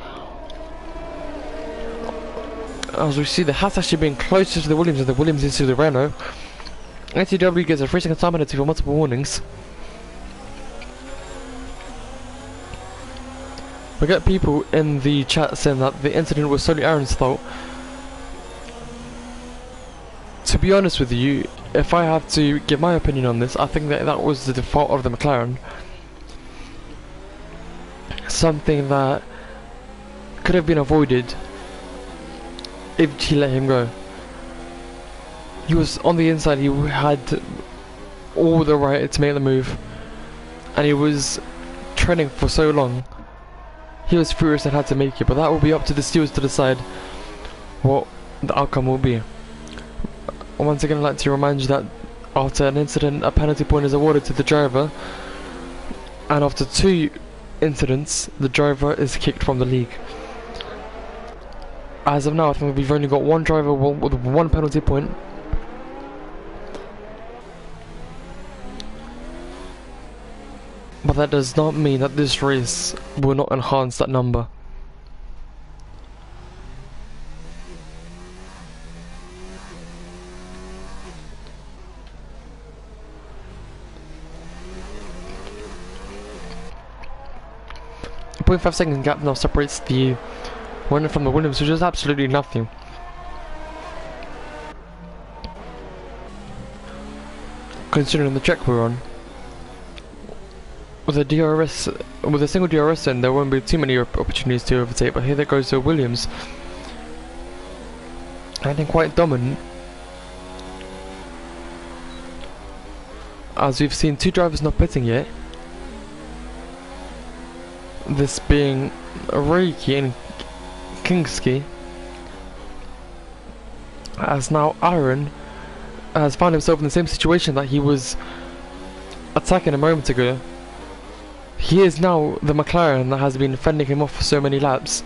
As we see the Haas actually being closer to the Williams and the Williams into the Renault. NTW gets a 3-second time penalty for multiple warnings. We get people in the chat saying that the incident was solely Aaron's fault. To be honest with you, if I have to give my opinion on this, I think that was the fault of the McLaren. Something that could have been avoided if he let him go. He was on the inside, he had all the right to make the move, and he was training for so long. He was furious and had to make it, but that will be up to the stewards to decide what the outcome will be. Once again, I'd like to remind you that after an incident, a penalty point is awarded to the driver, and after 2 incidents, the driver is kicked from the league. As of now, I think we've only got one driver with 1 penalty point. But that does not mean that this race will not enhance that number. A 0.5 second gap now separates the winner from the Williams, which is absolutely nothing. Considering the track we're on. With a single DRS in, there won't be too many opportunities to overtake, but here there goes to Williams. I think quite dominant. As we've seen 2 drivers not pitting yet. This being Reiki and Kingski. As now Aaron has found himself in the same situation that he was attacking a moment ago. He is now the McLaren that has been fending him off for so many laps,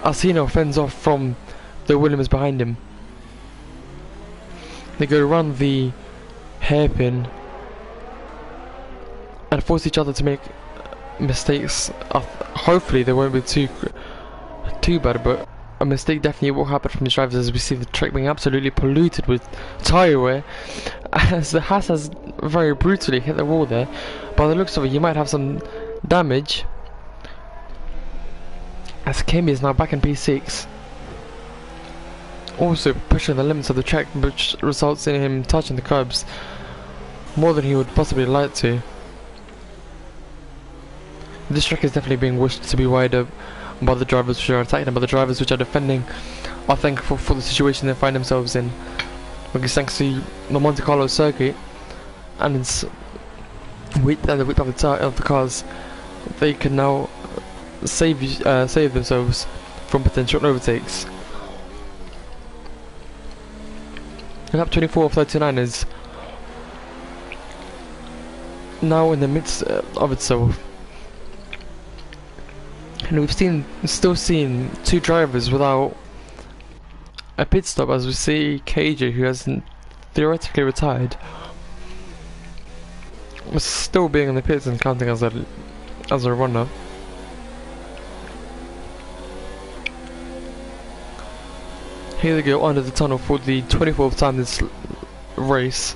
as he now fends off from the Williams behind him. They go around the hairpin and force each other to make mistakes. Hopefully they won't be too bad, but a mistake definitely will happen from these drivers, as we see the track being absolutely polluted with tyre wear, as the Haas has very brutally hit the wall there. By the looks of it, you might have some damage, as Kimi is now back in P6, also pushing the limits of the track, which results in him touching the curbs more than he would possibly like to. This track is definitely being wished to be wider by the drivers which are attacking and by the drivers which are defending are thankful for the situation they find themselves in, because thanks to the Monte Carlo circuit and its width and the width of the cars, they can now save themselves from potential overtakes. Lap 24 of 39 is now in the midst of itself. And we've still seen 2 drivers without a pit stop, as we see KJ, who has theoretically retired, was still being in the pits and counting as a runner. Here they go under the tunnel for the 24th time this race.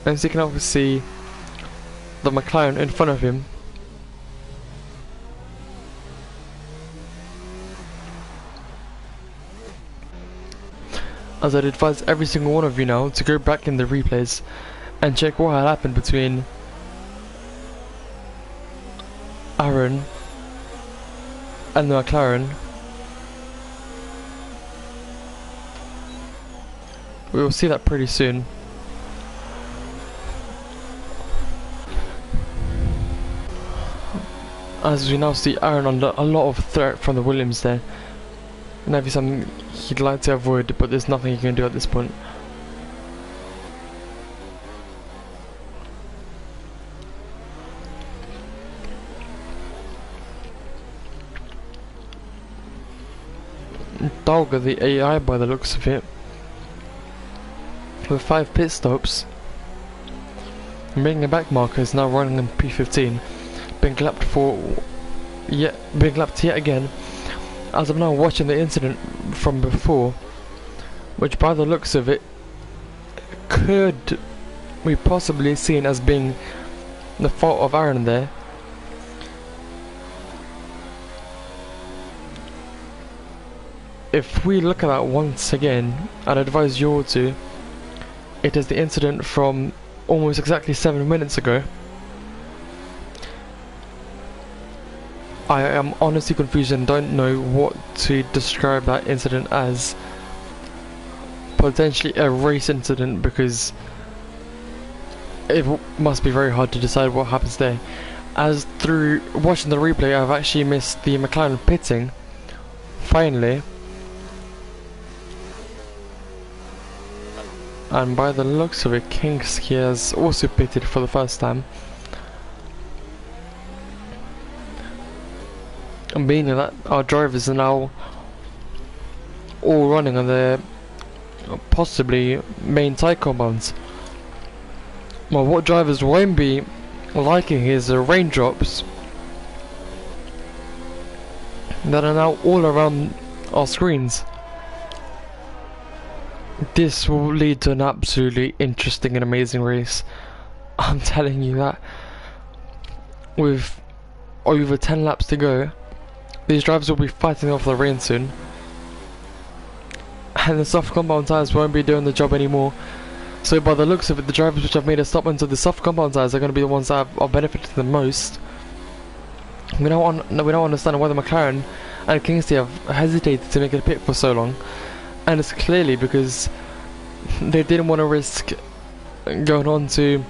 As you can obviously see, the McLaren in front of him. As I'd advise every single one of you now to go back in the replays and check what had happened between Aaron and the McLaren. We will see that pretty soon. As we now see Aaron under a lot of threat from the Williams there. And that'd be something he'd like to avoid, but there's nothing he can do at this point. Dalga, the AI by the looks of it, with 5 pit stops, making a back marker, is now running in P15, being lapped yet again. As I'm now watching the incident from before, which by the looks of it could be possibly seen as being the fault of Aaron there. If we look at that once again, I'd advise you all to, it is the incident from almost exactly 7 minutes ago. I am honestly confused and don't know what to describe that incident as. Potentially a race incident, because it must be very hard to decide what happens there. As through watching the replay, I've actually missed the McLaren pitting, finally. And by the looks of it, Kingsley has also pitted for the first time. And meaning that our drivers are now all running on their possibly main tyre compounds. Well, what drivers won't be liking is the raindrops that are now all around our screens. This will lead to an absolutely interesting and amazing race. I'm telling you that. With over 10 laps to go, these drivers will be fighting off the rain soon. And the soft compound tyres won't be doing the job anymore. So by the looks of it, the drivers which have made a stop into the soft compound tyres are going to be the ones that are benefiting the most. We don't understand why the McLaren and Kingsley have hesitated to make a pit for so long. And it's clearly because they didn't want to risk going on to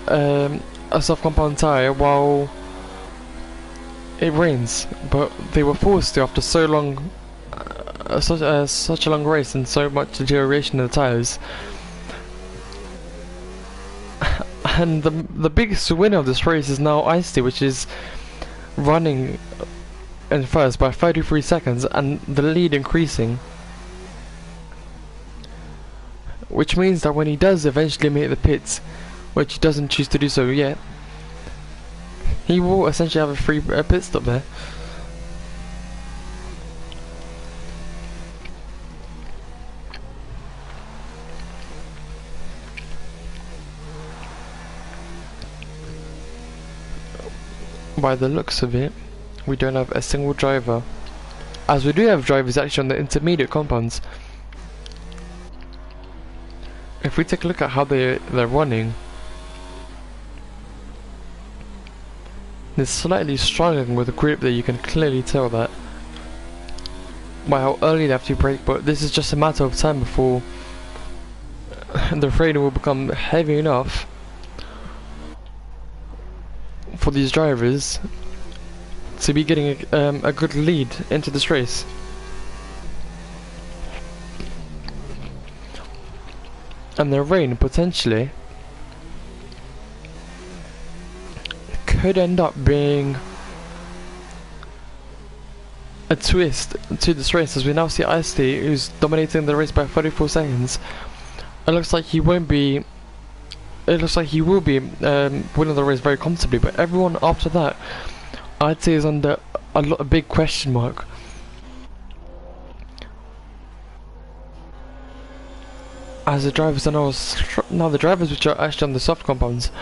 a soft compound tyre while it rains. But they were forced to after so long, such a long race and so much deterioration in the tyres. And the biggest winner of this race is now Ice-T, which is running in first by 33 seconds and the lead increasing. Which means that when he does eventually make the pits, which he doesn't choose to do so yet, he will essentially have a free pit stop there. By the looks of it, we don't have a single driver, as we do have drivers actually on the intermediate compounds. If we take a look at how they're running, they're slightly struggling with the grip there. You can clearly tell that by how early they have to brake, but this is just a matter of time before the rain will become heavy enough for these drivers to be getting a good lead into this race. And the rain potentially could end up being a twist to this race, as we now see Ice-T, who's dominating the race by 34 seconds. It looks like he won't be. It looks like he will be winning the race very comfortably, but everyone after that, I'd say, is under a big question mark. As the drivers are now the drivers which are actually on the soft compounds,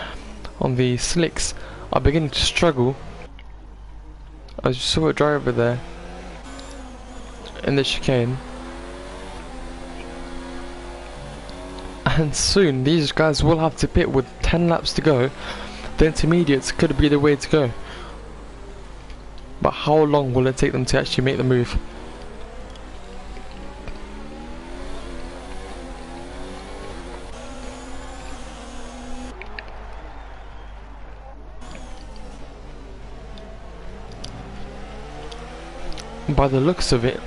on the slicks, are beginning to struggle. As you saw a driver there in the chicane. And soon these guys will have to pit with 10 laps to go. The intermediates could be the way to go. But how long will it take them to actually make the move? By the looks of it,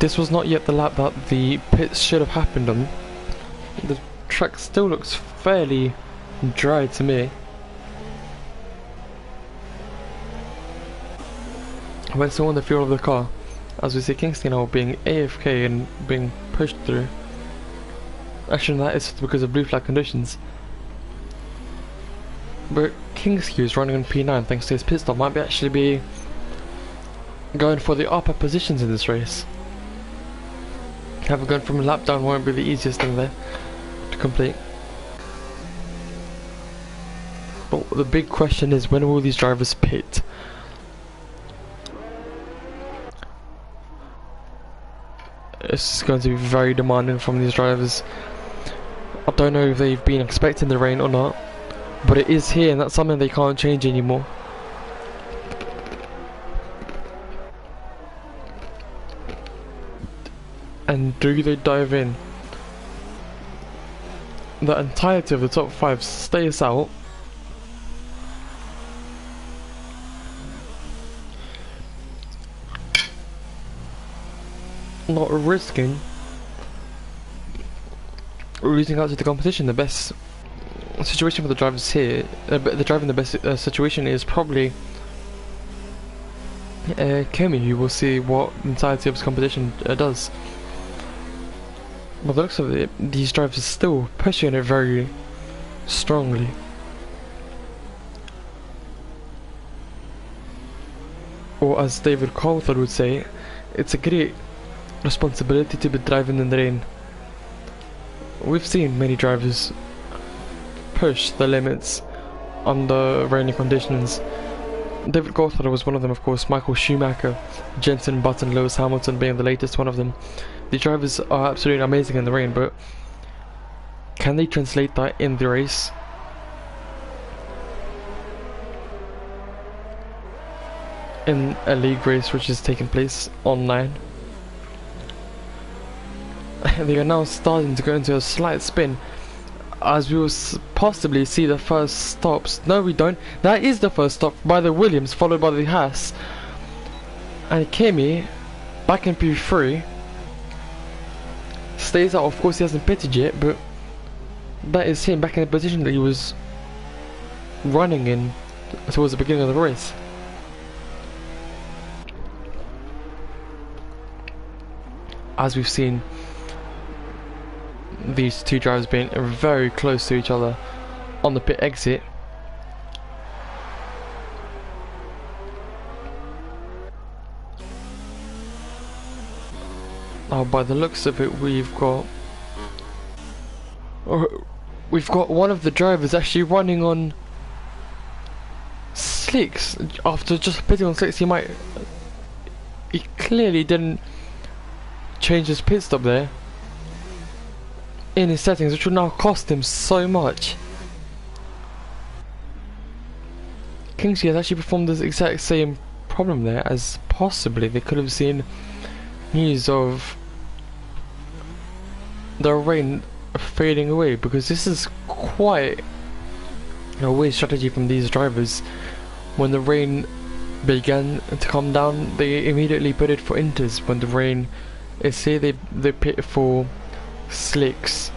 this was not yet the lap that the pits should have happened on. The track still looks fairly dry to me. When still on the fuel of the car, as we see Kingston now being AFK and being pushed through. Actually, that is because of blue flag conditions. But Kingston is running on P9 thanks to his pit stop, might actually be going for the upper positions in this race. Having gone from a lap down won't be the easiest thing there to complete. But the big question is, when will these drivers pit? It's going to be very demanding from these drivers. I don't know if they've been expecting the rain or not, but it is here and that's something they can't change anymore. And do they dive in? The entirety of the top 5 stays out. Not risking losing out to the competition. The best situation for the drivers here, the driver in the best situation is probably Kemi, who will see what the entirety of his competition does. By the looks of it, these drivers are still pushing it very strongly. Or as David Coulthard would say, it's a great responsibility to be driving in the rain. We've seen many drivers push the limits under rainy conditions. David Coulthard was one of them, of course. Michael Schumacher, Jenson Button, Lewis Hamilton being the latest one of them. The drivers are absolutely amazing in the rain, but can they translate that in the race? In a league race which is taking place online. They are now starting to go into a slight spin, as we will possibly see the first stops. No, we don't. That is the first stop by the Williams, followed by the Haas. And Kimi, back in P3, stays out. Of course, he hasn't pitted yet, but that is him back in the position that he was running in towards the beginning of the race. As we've seen, these two drivers being very close to each other on the pit exit. Oh, by the looks of it, we've got one of the drivers actually running on slicks. After just pitting on slicks, he clearly didn't change his pit stop there in his settings, which will now cost him so much. Kingsley has actually performed the exact same problem there, as possibly they could have seen news of the rain fading away, because this is quite a weird strategy from these drivers. When the rain began to come down, they immediately put it for inters. When the rain is here, they pit for slicks.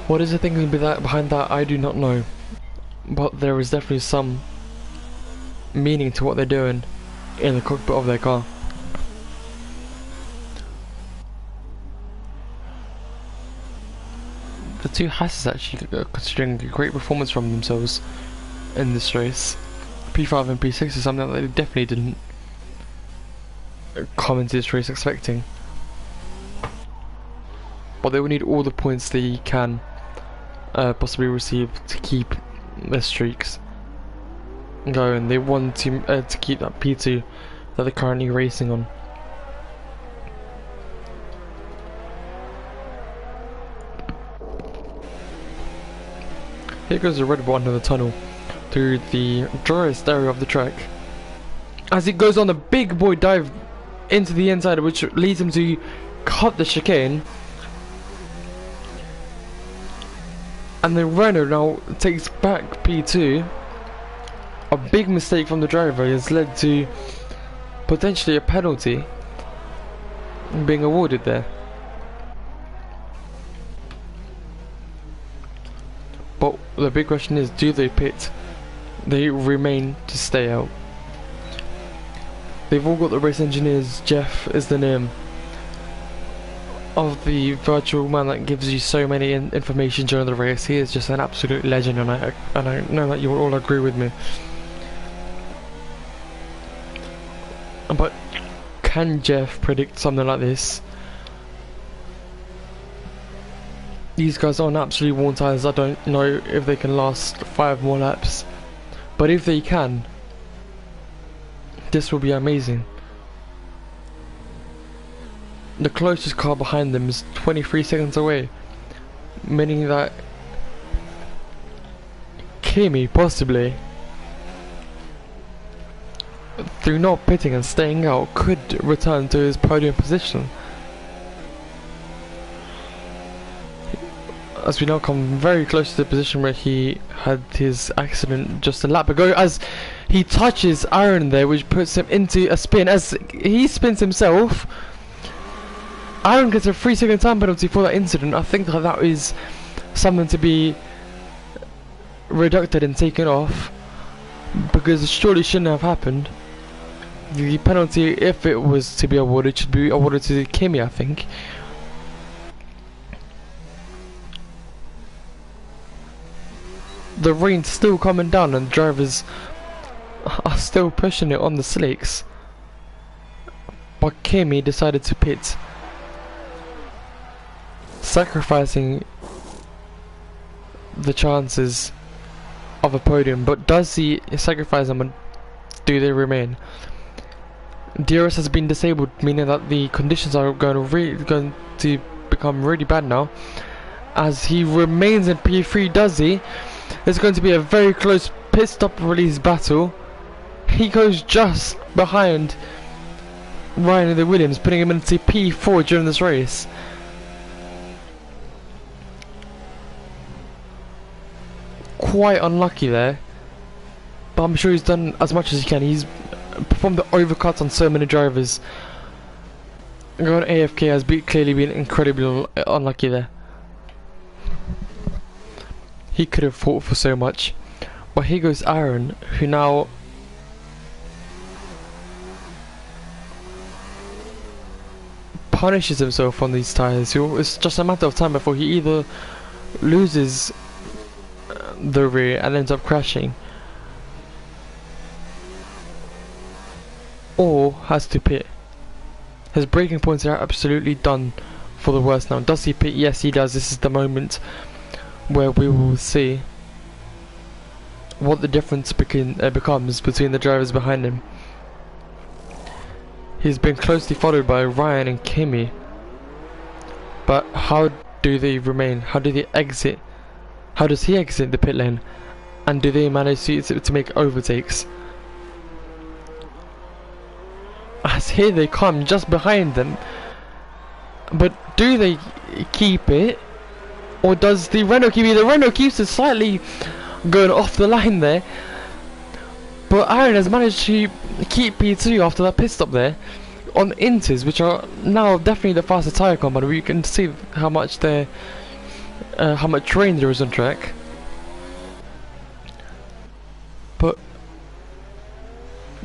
What is the thinking behind that? I do not know, but there is definitely some meaning to what they're doing in the cockpit of their car. The two Hasses actually considering a great performance from themselves in this race. P5 and P6 is something that they definitely didn't come into this race expecting. But they will need all the points they can possibly receive to keep their streaks going. They want to keep that P2 that they're currently racing on. Here goes the red one in the tunnel through the driest area of the track, as it goes on a big boy dive into the inside, which leads him to cut the chicane. And then Renault now takes back P2. A big mistake from the driver has led to potentially a penalty being awarded there. But the big question is, do they pit? They remain to stay out. They've all got the race engineers. Jeff is the name of the virtual man that gives you so many information during the race. He is just an absolute legend, and I know that you will all agree with me. But can Jeff predict something like this? These guys are on absolutely worn tyres. I don't know if they can last 5 more laps, but if they can, this will be amazing. The closest car behind them is 23 seconds away, meaning that Kimi possibly, through not pitting and staying out, could return to his podium position. As we now come very close to the position where he had his accident just a lap ago, as he touches Aaron there, which puts him into a spin. As he spins himself, Aaron gets a 3-second time penalty for that incident. I think that is something to be reducted and taken off, because it surely shouldn't have happened. The penalty, if it was to be awarded, should be awarded to Kimi, I think. The rain's still coming down and drivers are still pushing it on the slicks, but Kimi decided to pit, sacrificing the chances of a podium. But does he sacrifice them, and do they remain? DRS has been disabled, meaning that the conditions are going to become really bad now. As he remains in P3, does he? There's going to be a very close pit stop release battle. He goes just behind Ryan in the Williams, putting him into P4 during this race. Quite unlucky there, but I'm sure he's done as much as he can. He's performed the overcuts on so many drivers. Going AFK has clearly been incredibly unlucky there. He could have fought for so much. But here goes Aaron, who now punishes himself on these tyres. It's just a matter of time before he either loses the rear and ends up crashing, or has to pit. His braking points are absolutely done for the worst now. Does he pit? Yes, he does. This is the moment where we will see what the difference becomes between the drivers behind him. He's been closely followed by Ryan and Kimi, but how do they remain? How do they exit? How does he exit the pit lane? And do they manage to make overtakes? As here they come just behind them, but do they keep it? Or does the Renault keep it? The Renault keeps it slightly going off the line there, but Aaron has managed to keep P2 after that pit stop there on Inters, which are now definitely the faster tyre compound. We can see how much how much rain there is on track. But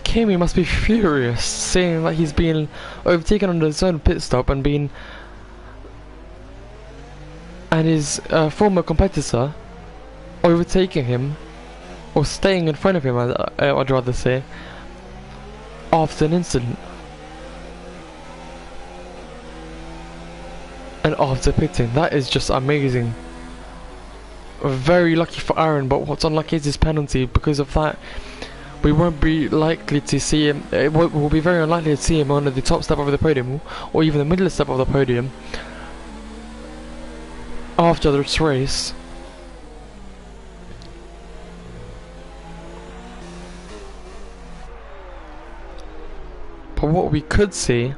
Kimi must be furious, seeing that he's been overtaken on his own pit stop and his former competitor overtaking him, or staying in front of him, I'd rather say, after an incident. And after pitting. That is just amazing. Very lucky for Aaron, but what's unlucky is his penalty. Because of that, we won't be likely to see him, we'll be very unlikely to see him on the top step of the podium, or even the middle step of the podium after this race. But what we could see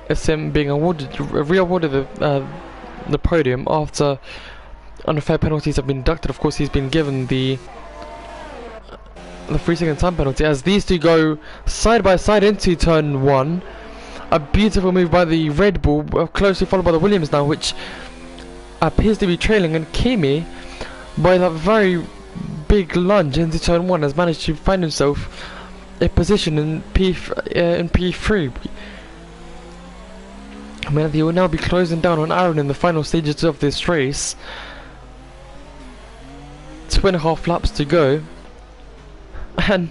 is him being re-awarded the podium after unfair penalties have been deducted. Of course, he's been given the 3-second time penalty, as these two go side by side into turn 1. A beautiful move by the Red Bull, closely followed by the Williams now, which appears to be trailing, and Kimi, by that very big lunge into turn 1, has managed to find himself a position in P3. I mean, they will now be closing down on Aaron in the final stages of this race. 2.5 laps to go, and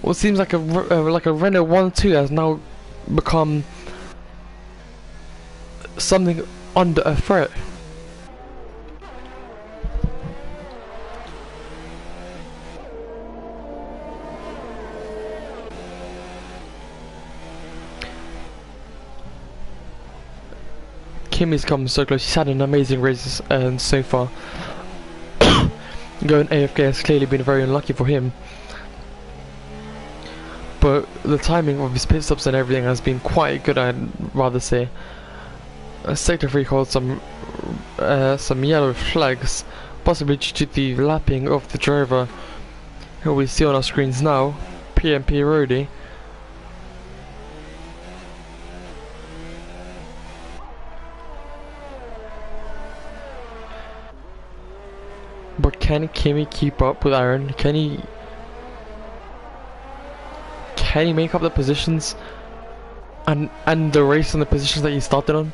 what seems like a Renault 1-2 has now become something under a threat. Kimi's come so close. He's had an amazing race so far. Going AFK has clearly been very unlucky for him, but the timing of his pit stops and everything has been quite good, I'd rather say. Sector 3 holds some yellow flags, possibly due to the lapping of the driver who we see on our screens now, PMP Roadie. But can Kimi keep up with Aaron? Can he make up the positions and the race and the positions that he started on?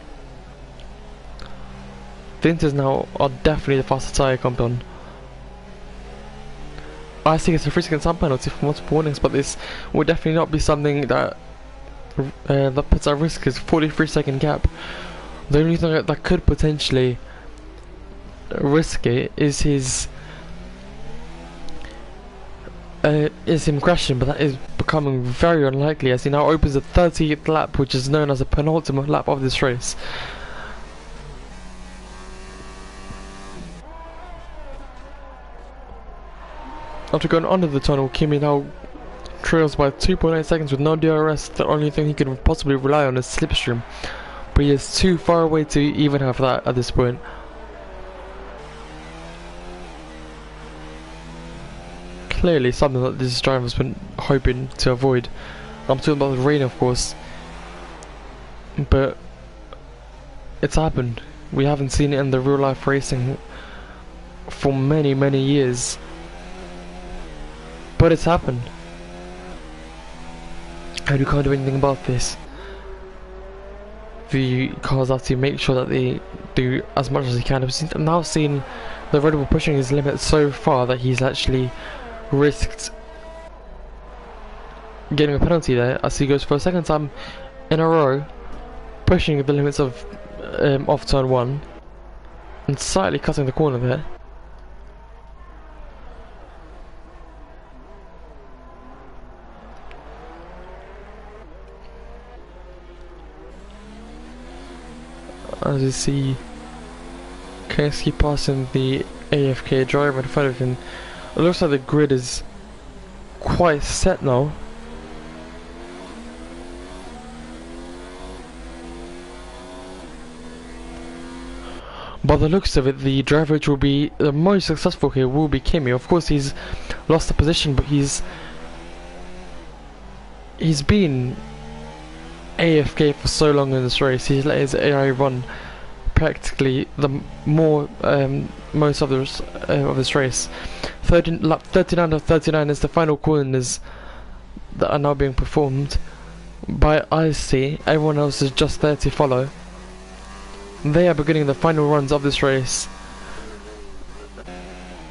The Inters now are definitely the faster tyre compound. I think it's a 3-second time penalty for multiple warnings, but this will definitely not be something that that puts at risk his 43-second gap. The only thing that could potentially risk it is him crashing, but that is becoming very unlikely as he now opens the 30th lap, which is known as the penultimate lap of this race. After going under the tunnel, Kimi now trails by 2.8 seconds with no DRS. The only thing he could possibly rely on is slipstream, but he is too far away to even have that at this point. Clearly something that this driver's been hoping to avoid. I'm talking about the rain, of course, but it's happened. We haven't seen it in the real life racing for many years, but it's happened, and we can't do anything about this. The cars have to make sure that they do as much as they can. I've now seen the Red Bull pushing his limit so far that he's actually risked getting a penalty there, as he goes for a second time in a row, pushing the limits of off turn 1 and slightly cutting the corner there. As you see, Kasky passing the AFK driver in front of him. It looks like the grid is quite set now. By the looks of it, the driver which will be the most successful here will be Kimi. Of course, he's lost the position, but he's been AFK for so long in this race. He's let his AI run practically the most of this race. Lap 39 of 39 is the final corners that are now being performed by IC. Everyone else is just there to follow. They are beginning the final runs of this race,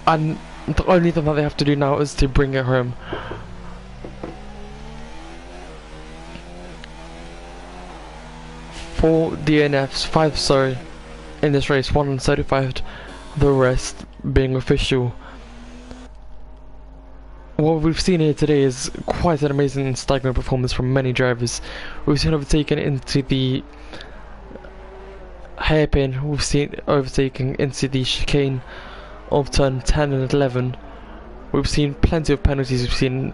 and the only thing that they have to do now is to bring it home. Four DNFs, 5 sorry, in this race, 1 uncertified, the rest being official. What we've seen here today is quite an amazing and staggering performance from many drivers. We've seen overtaken into the hairpin, we've seen overtaking into the chicane of turn 10 and 11. We've seen plenty of penalties, we've seen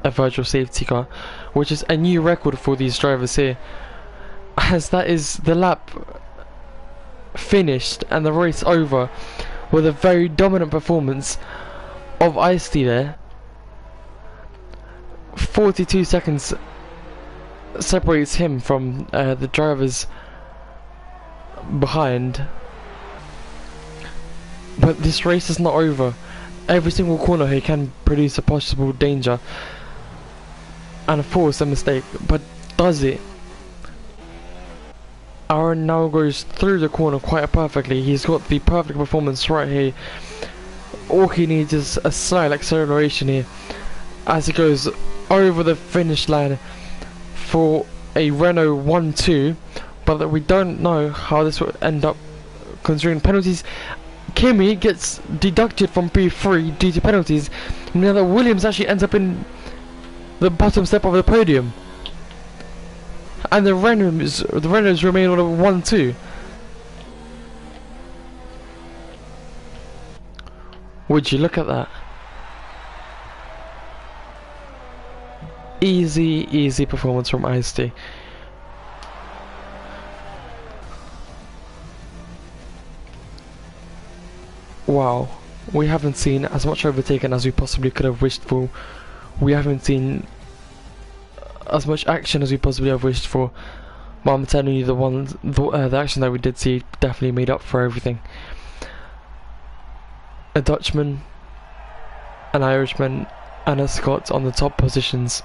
a virtual safety car, which is a new record for these drivers here, as that is the lap finished and the race over with a very dominant performance of Ice-T there. 42 seconds separates him from the drivers behind, but this race is not over. Every single corner here can produce a possible danger. and force a mistake, but does it? Aaron now goes through the corner quite perfectly. He's got the perfect performance right here. All he needs is a slight acceleration here as he goes over the finish line for a Renault 1-2, but that we don't know how this will end up considering penalties. Kimi gets deducted from P3 due to penalties. Now that Williams actually ends up in the bottom step of the podium, and the Renaults remain on a 1-2. Would you look at that? Easy performance from IST. Wow, we haven't seen as much overtaken as we possibly could have wished for. We haven't seen as much action as we possibly have wished for. But I'm telling you, the action that we did see definitely made up for everything. A Dutchman, an Irishman, and a Scot on the top positions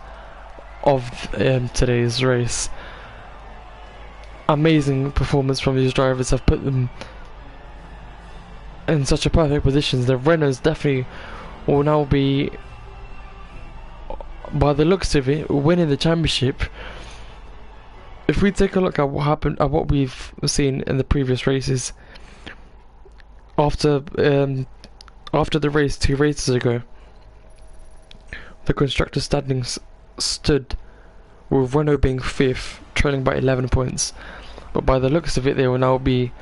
of today's race. Amazing performance from these drivers have put them in such a perfect position. The Renaults definitely will now be, by the looks of it, winning the championship. If we take a look at what happened, at what we've seen in the previous races, after the race 2 races ago, the constructor standings stood with Renault being 5th, trailing by 11 points. But by the looks of it, they will now be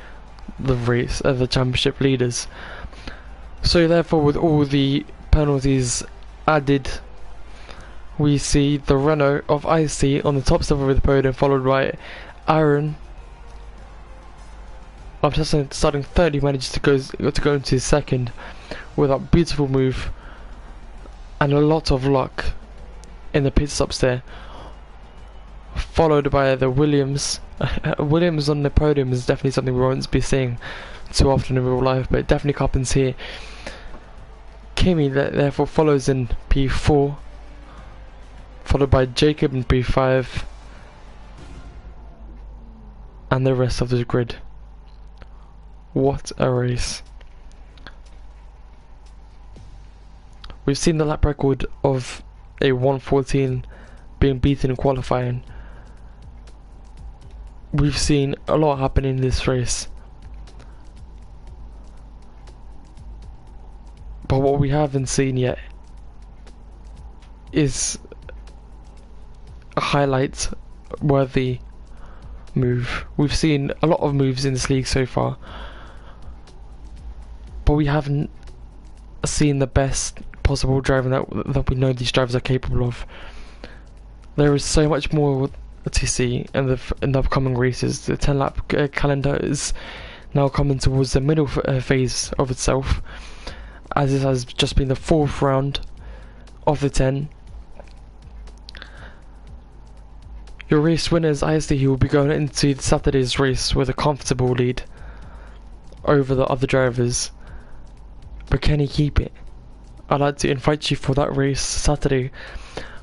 the championship leaders. So therefore, with all the penalties added, we see the Renault of IC on the top step of the podium, followed by Aaron. After starting third, he managed to go into second with that beautiful move and a lot of luck in the pit stops there. Followed by the Williams. Williams on the podium is definitely something we won't be seeing too often in real life, but it definitely happens here. Kimi therefore follows in P4, followed by Jacob in P5, and the rest of the grid. What a race. We've seen the lap record of a 1:14 being beaten in qualifying. We've seen a lot happen in this race, but what we haven't seen yet is a highlight worthy move. We've seen a lot of moves in this league so far, but we haven't seen the best possible driving that we know these drivers are capable of. There is so much more to see in the upcoming races. The 10-lap calendar is now coming towards the middle phase of itself, as it has just been the 4th round of the 10. Your race winners, ISD, will be going into Saturday's race with a comfortable lead over the other drivers, but can he keep it? I'd like to invite you for that race Saturday.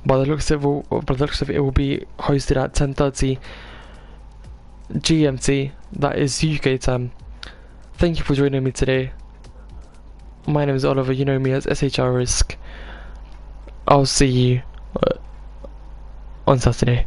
By the looks of it, it will be hosted at 10:30 GMT, that is UK time. Thank you for joining me today. My name is Oliver, you know me as SHR Risk. I'll see you on Saturday.